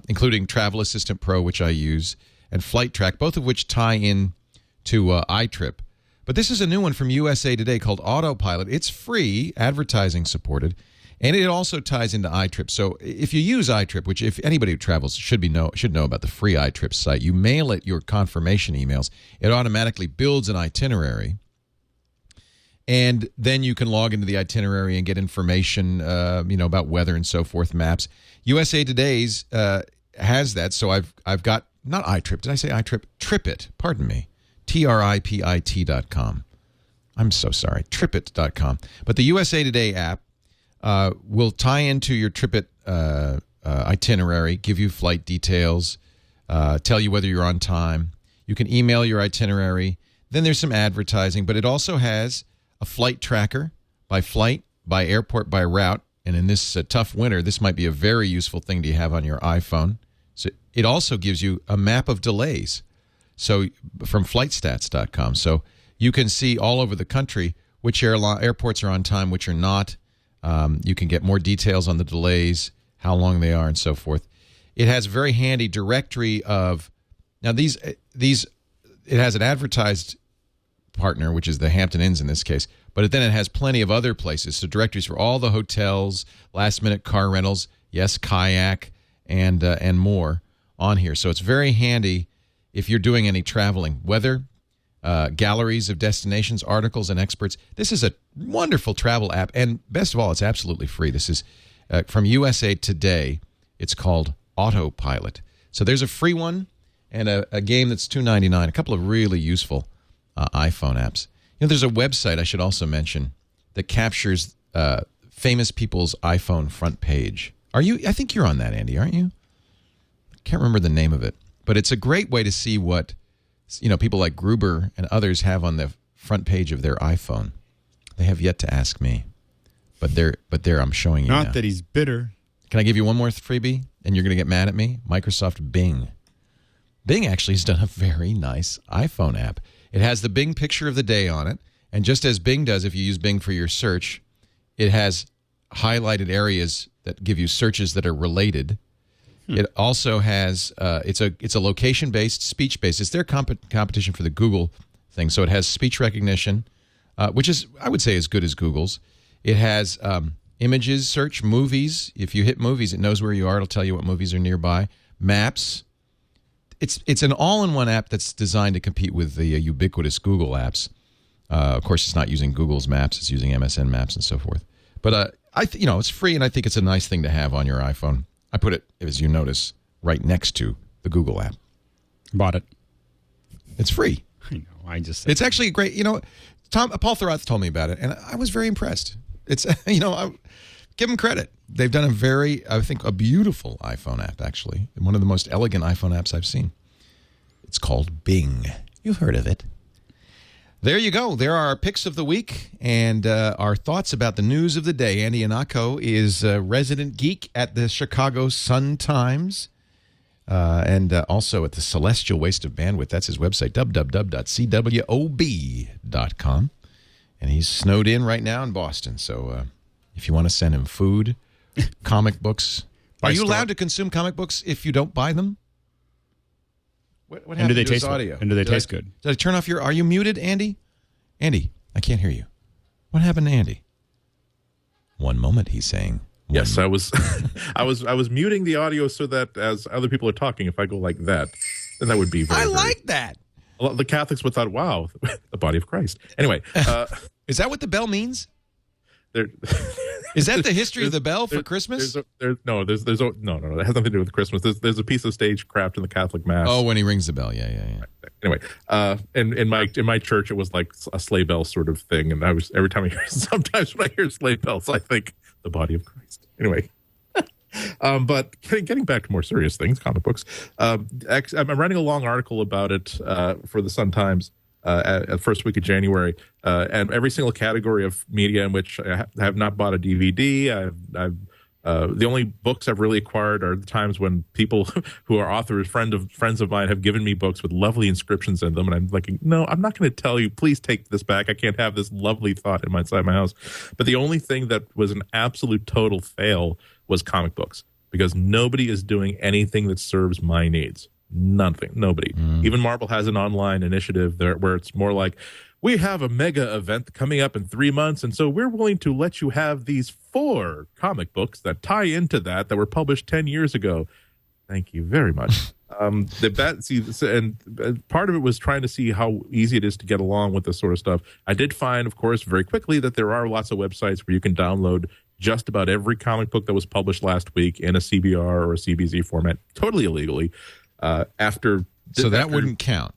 including Travel Assistant Pro, which I use, and Flight Track, both of which tie in to iTrip. But this is a new one from USA Today called Autopilot. It's free, advertising supported, and it also ties into iTrip. So if you use iTrip, which if anybody who travels should know about the free iTrip site, you mail it your confirmation emails. It automatically builds an itinerary, and then you can log into the itinerary and get information, about weather and so forth, maps. USA Today's has that, so I've got not iTrip. Did I say iTrip? TripIt. Pardon me. TRIPIT.com. I'm so sorry. TripIt.com. But the USA Today app will tie into your TripIt itinerary, give you flight details, tell you whether you're on time. You can email your itinerary. Then there's some advertising, but it also has a flight tracker by flight, by airport, by route. And in this tough winter, this might be a very useful thing to have on your iPhone. So it also gives you a map of delays. So from flightstats.com. So you can see all over the country which airports are on time, which are not. You can get more details on the delays, how long they are, and so forth. It has a very handy directory of now it has an advertised partner, which is the Hampton Inns in this case, but then it has plenty of other places. So directories for all the hotels, last-minute car rentals, yes, kayak, and more on here. So it's very handy if you're doing any traveling, weather, galleries of destinations, articles, and experts. This is a wonderful travel app, and best of all, it's absolutely free. This is from USA Today. It's called Autopilot. So there's a free one and a game that's $2.99, a couple of really useful iPhone apps. There's a website I should also mention that captures famous people's iPhone front page. I think you're on that, Andy, aren't you? I can't remember the name of it, but it's a great way to see what people like Gruber and others have on the front page of their iPhone. They have yet to ask me, but there I'm showing you. Not now. That he's bitter. Can I give you one more freebie, and you're going to get mad at me? Microsoft Bing. Bing actually has done a very nice iPhone app. It has the Bing picture of the day on it, and just as Bing does if you use Bing for your search, it has highlighted areas that give you searches that are related. It also has it's a location-based, speech-based. It's their competition for the Google thing. So it has speech recognition, which is, I would say, as good as Google's. It has images search, movies. If you hit movies, it knows where you are. It'll tell you what movies are nearby. Maps. It's an all-in-one app that's designed to compete with the ubiquitous Google apps. Of course, it's not using Google's maps. It's using MSN Maps and so forth. But it's free, and I think it's a nice thing to have on your iPhone. I put it, as you notice, right next to the Google app. Bought it. It's free. I know. It's actually great. Paul Thorath told me about it, and I was very impressed. It's I give them credit. They've done a beautiful iPhone app, actually. One of the most elegant iPhone apps I've seen. It's called Bing. You've heard of it. There you go. There are our picks of the week and our thoughts about the news of the day. Andy Ihnatko is a resident geek at the Chicago Sun-Times and also at the Celestial Waste of Bandwidth. That's his website, www.cwob.com. And he's snowed in right now in Boston. So if you want to send him food, comic books. Are you allowed to consume comic books if you don't buy them? What happened and do they to taste his audio? And do they taste good? Did I turn off are you muted, Andy? Andy, I can't hear you. What happened to Andy? One moment, he's saying. Yes, I was I was muting the audio so that as other people are talking, if I go like that, then that would be very, like that. The Catholics would thought, wow, the body of Christ. Anyway. Is that what the bell means? Is that the history of the bell for Christmas? No. That has nothing to do with Christmas. There's a piece of stagecraft in the Catholic Mass. Oh, when he rings the bell, yeah. Anyway, and in my church, it was like a sleigh bell sort of thing, and every time sometimes when I hear sleigh bells, I think the body of Christ. Anyway, but getting back to more serious things, comic books. I'm writing a long article about it for the Sun-Times. At first week of January, and every single category of media in which I have not bought a DVD, I've The only books I've really acquired are the times when people who are authors, friends of mine, have given me books with lovely inscriptions in them, and I'm like, no, I'm not going to tell you. Please take this back. I can't have this lovely thought inside my house. But the only thing that was an absolute total fail was comic books, because nobody is doing anything that serves my needs. Nothing. Nobody. Even Marvel has an online initiative there where it's more like, we have a mega event coming up in 3 months, and so we're willing to let you have these 4 comic books that tie into that were published 10 years ago. Thank you very much. And part of it was trying to see how easy it is to get along with this sort of stuff. I did find, of course, very quickly that there are lots of websites where you can download just about every comic book that was published last week in a CBR or a CBZ format, totally illegally. That wouldn't count.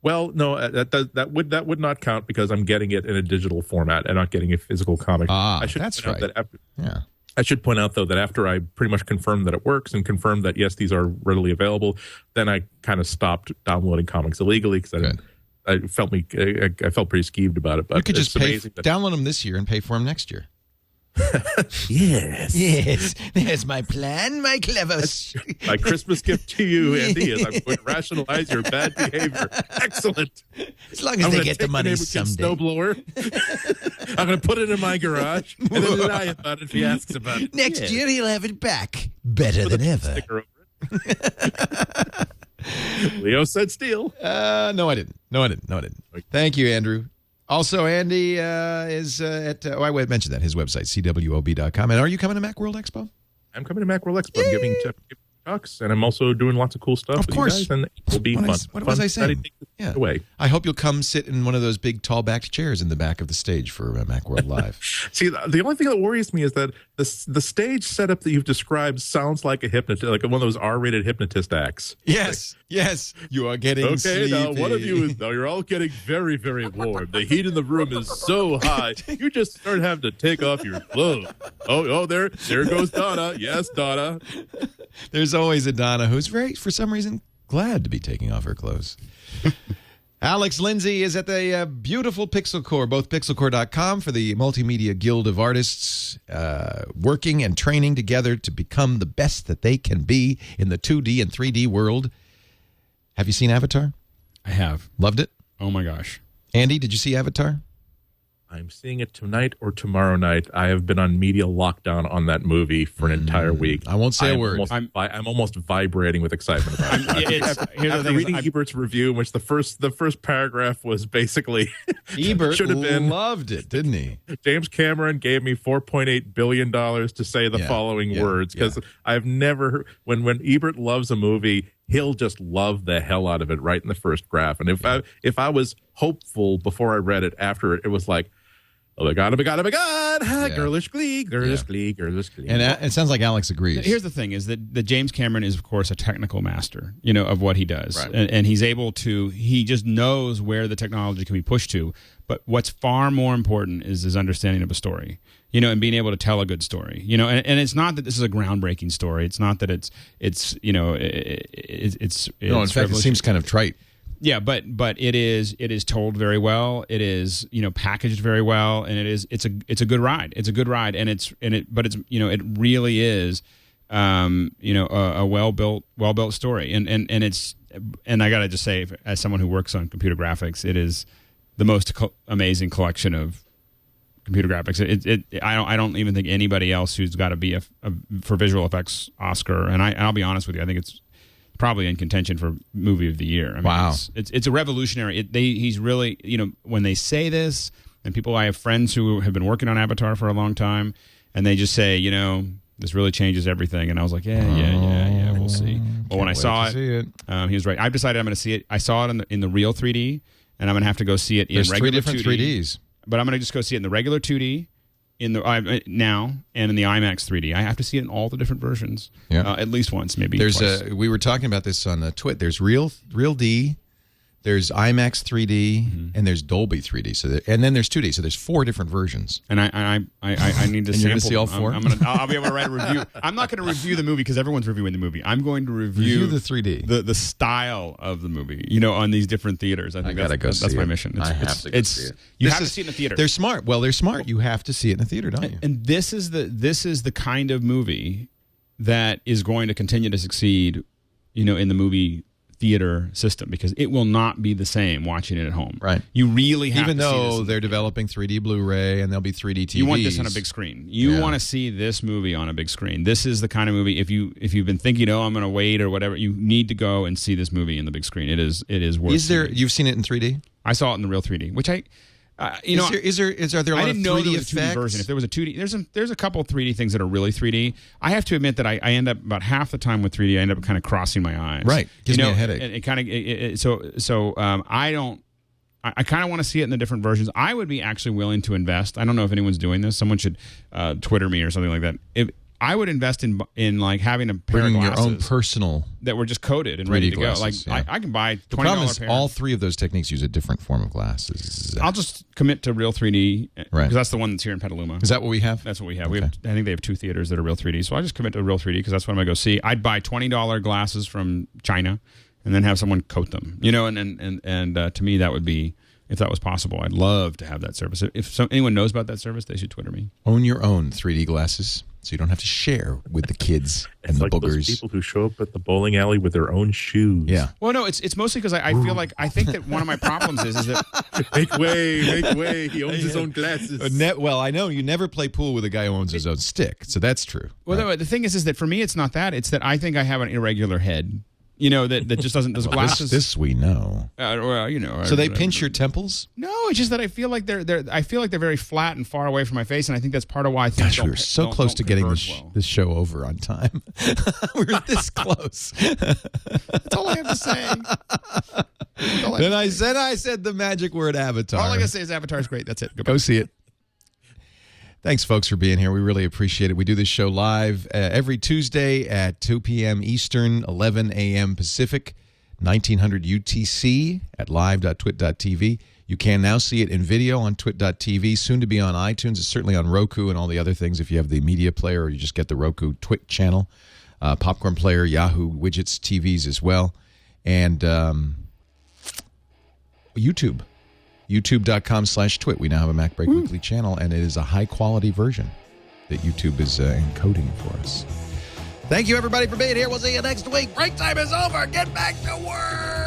Well, no, that would not count because I'm getting it in a digital format and not getting a physical comic. That's right. I should point out, though, that after I pretty much confirmed that it works and confirmed that, yes, these are readily available, then I kind of stopped downloading comics illegally because I felt pretty skeeved about it. But you could just download them this year and pay for them next year. Yes, there's my plan, my clever. My Christmas gift to you, Andy, is I'm going to rationalize your bad behavior. Excellent. As long as they get the money someday. Snowblower. I'm going to put it in my garage and then lie about it if he asks about it. Next year he'll have it back, better than ever. Sticker over it. Leo said steal. No, I didn't. Thank you, Andrew. Also, Andy is at, I mentioned that, his website, cwob.com. And are you coming to Macworld Expo? I'm coming to Macworld Expo. I'm giving talks, and I'm also doing lots of cool stuff. Of course. You guys, and it will be fun. What was I saying? Yeah. I hope you'll come sit in one of those big tall-backed chairs in the back of the stage for Macworld Live. See, the only thing that worries me is that the stage setup that you've described sounds like a hypnotist, like one of those R-rated hypnotist acts. Yes, yes. You are getting sleepy. Now one of you is, now you're all getting very, very warm. The heat in the room is so high, you just start having to take off your clothes. Oh, there goes Donna. Yes, Donna. There's always a Donna who's for some reason, glad to be taking off her clothes. Alex Lindsay is at the beautiful Pixel Corps, both pixelcorps.com for the Multimedia Guild of Artists, working and training together to become the best that they can be in the 2D and 3D world. Have you seen Avatar? I have. Loved it? Oh, my gosh. Andy, did you see Avatar? I'm seeing it tonight or tomorrow night. I have been on media lockdown on that movie for an entire week. I won't say a word. I'm almost vibrating with excitement about it. After reading Ebert's review, in which the first paragraph was basically Ebert should have been loved it, didn't he? James Cameron gave me $4.8 billion to say the following words, because I've never when Ebert loves a movie, he'll just love the hell out of it right in the first graph. And if I was hopeful before I read it, after it was like, oh my God, girlish glee. And it sounds like Alex agrees. Here's the thing, is that James Cameron is, of course, a technical master, of what he does. Right. And he's able to, he just knows where the technology can be pushed to. But what's far more important is his understanding of a story, and being able to tell a good story, and it's not that this is a groundbreaking story. It's not that it's no, in fact, it seems kind of trite. Yeah, but it is told very well. It is packaged very well, and it's a good ride. It's a good ride, but it really is a well built story, and I gotta just say, as someone who works on computer graphics, it is the most amazing collection of computer graphics. I don't even think anybody else who's got to be for visual effects Oscar, and I'll be honest with you, I think it's probably in contention for movie of the year. I mean, wow, it's a revolutionary. He's really, when they say this, and I have friends who have been working on Avatar for a long time, and they just say, this really changes everything. And I was like, yeah, we'll see. Well, when I saw it, he was right. I've decided I'm going to see it. I saw it in the real 3D, and I'm going to have to go see it in regular 2D. 3Ds. But I'm going to just go see it in the regular 2D. Now and in the IMAX 3D. I have to see it in all the different versions, at least once, maybe twice. We were talking about this on TWiT. There's real D, There's IMAX 3D and there's Dolby 3D. So and then there's 2D. So there's 4 different versions. And I need to and sample. You're gonna see all 4. I'll be able to write a review. I'm not going to review the movie because everyone's reviewing the movie. I'm going to review the 3D, the style of the movie. On these different theaters. I think that's my mission. I have to go see it. You have to see it in the theater. They're smart. Well, they're smart. You have to see it in the theater, don't you? And this is the kind of movie that is going to continue to succeed, in the movie theater system, because it will not be the same watching it at home. Right. You really have Even to see though this they're developing 3D Blu-ray and there'll be 3D TVs. You want this on a big screen. You want to see this movie on a big screen. This is the kind of movie, if you've been thinking, I'm going to wait or whatever, you need to go and see this movie in the big screen. It is worth seeing. You've seen it in 3D? I saw it in the real 3D, which are there a lot of 3D effects? 2D version. If there was a 2D, there's a couple of 3D things that are really 3D. I have to admit that I end up about half the time with 3D. I end up kind of crossing my eyes. Right, gives me a headache. And it kind of I don't. I kind of want to see it in the different versions. I would be actually willing to invest. I don't know if anyone's doing this. Someone should Twitter me or something like that. I would invest in like having a pair of glasses, your own personal that were just coated and ready to glasses, go. Like I can buy $20 The problem is pair. all 3 of those techniques use a different form of glasses. I'll just commit to real 3D because that's the one that's here in Petaluma. Is that what we have? That's what we have. Okay. I think they have 2 theaters that are real 3D. So I just commit to real 3D because that's what I'm going to go see. I'd buy $20 glasses from China and then have someone coat them. And to me that would be, if that was possible, I'd love to have that service. If anyone knows about that service, they should Twitter me. Own your own 3D glasses so you don't have to share with the kids and the boogers. Those people who show up at the bowling alley with their own shoes. Yeah. Well, no, it's mostly because I feel like I think that one of my problems is that make way. He owns his own glasses. Well, I know you never play pool with a guy who owns his own stick, so that's true. Well, right? The thing is that for me, it's not that. It's that I think I have an irregular head. That just doesn't. Those glasses. This we know. So they pinch your temples? No, it's just that I feel like they're. I feel like they're very flat and far away from my face, and I think that's part of why I think. Gosh, we were so close to getting this show over on time. We were this close. That's all I have to say. Then I said the magic word Avatar. All I gotta say is Avatar is great. That's it. Go see it. Thanks, folks, for being here. We really appreciate it. We do this show live every Tuesday at 2 p.m. Eastern, 11 a.m. Pacific, 1900 UTC at live.twit.tv. You can now see it in video on twit.tv, soon to be on iTunes. It's certainly on Roku and all the other things if you have the media player or you just get the Roku Twit channel, Popcorn Player, Yahoo Widgets, TVs as well, and YouTube. YouTube.com/twit. We now have a MacBreak Weekly channel, and it is a high-quality version that YouTube is encoding for us. Thank you, everybody, for being here. We'll see you next week. Break time is over. Get back to work.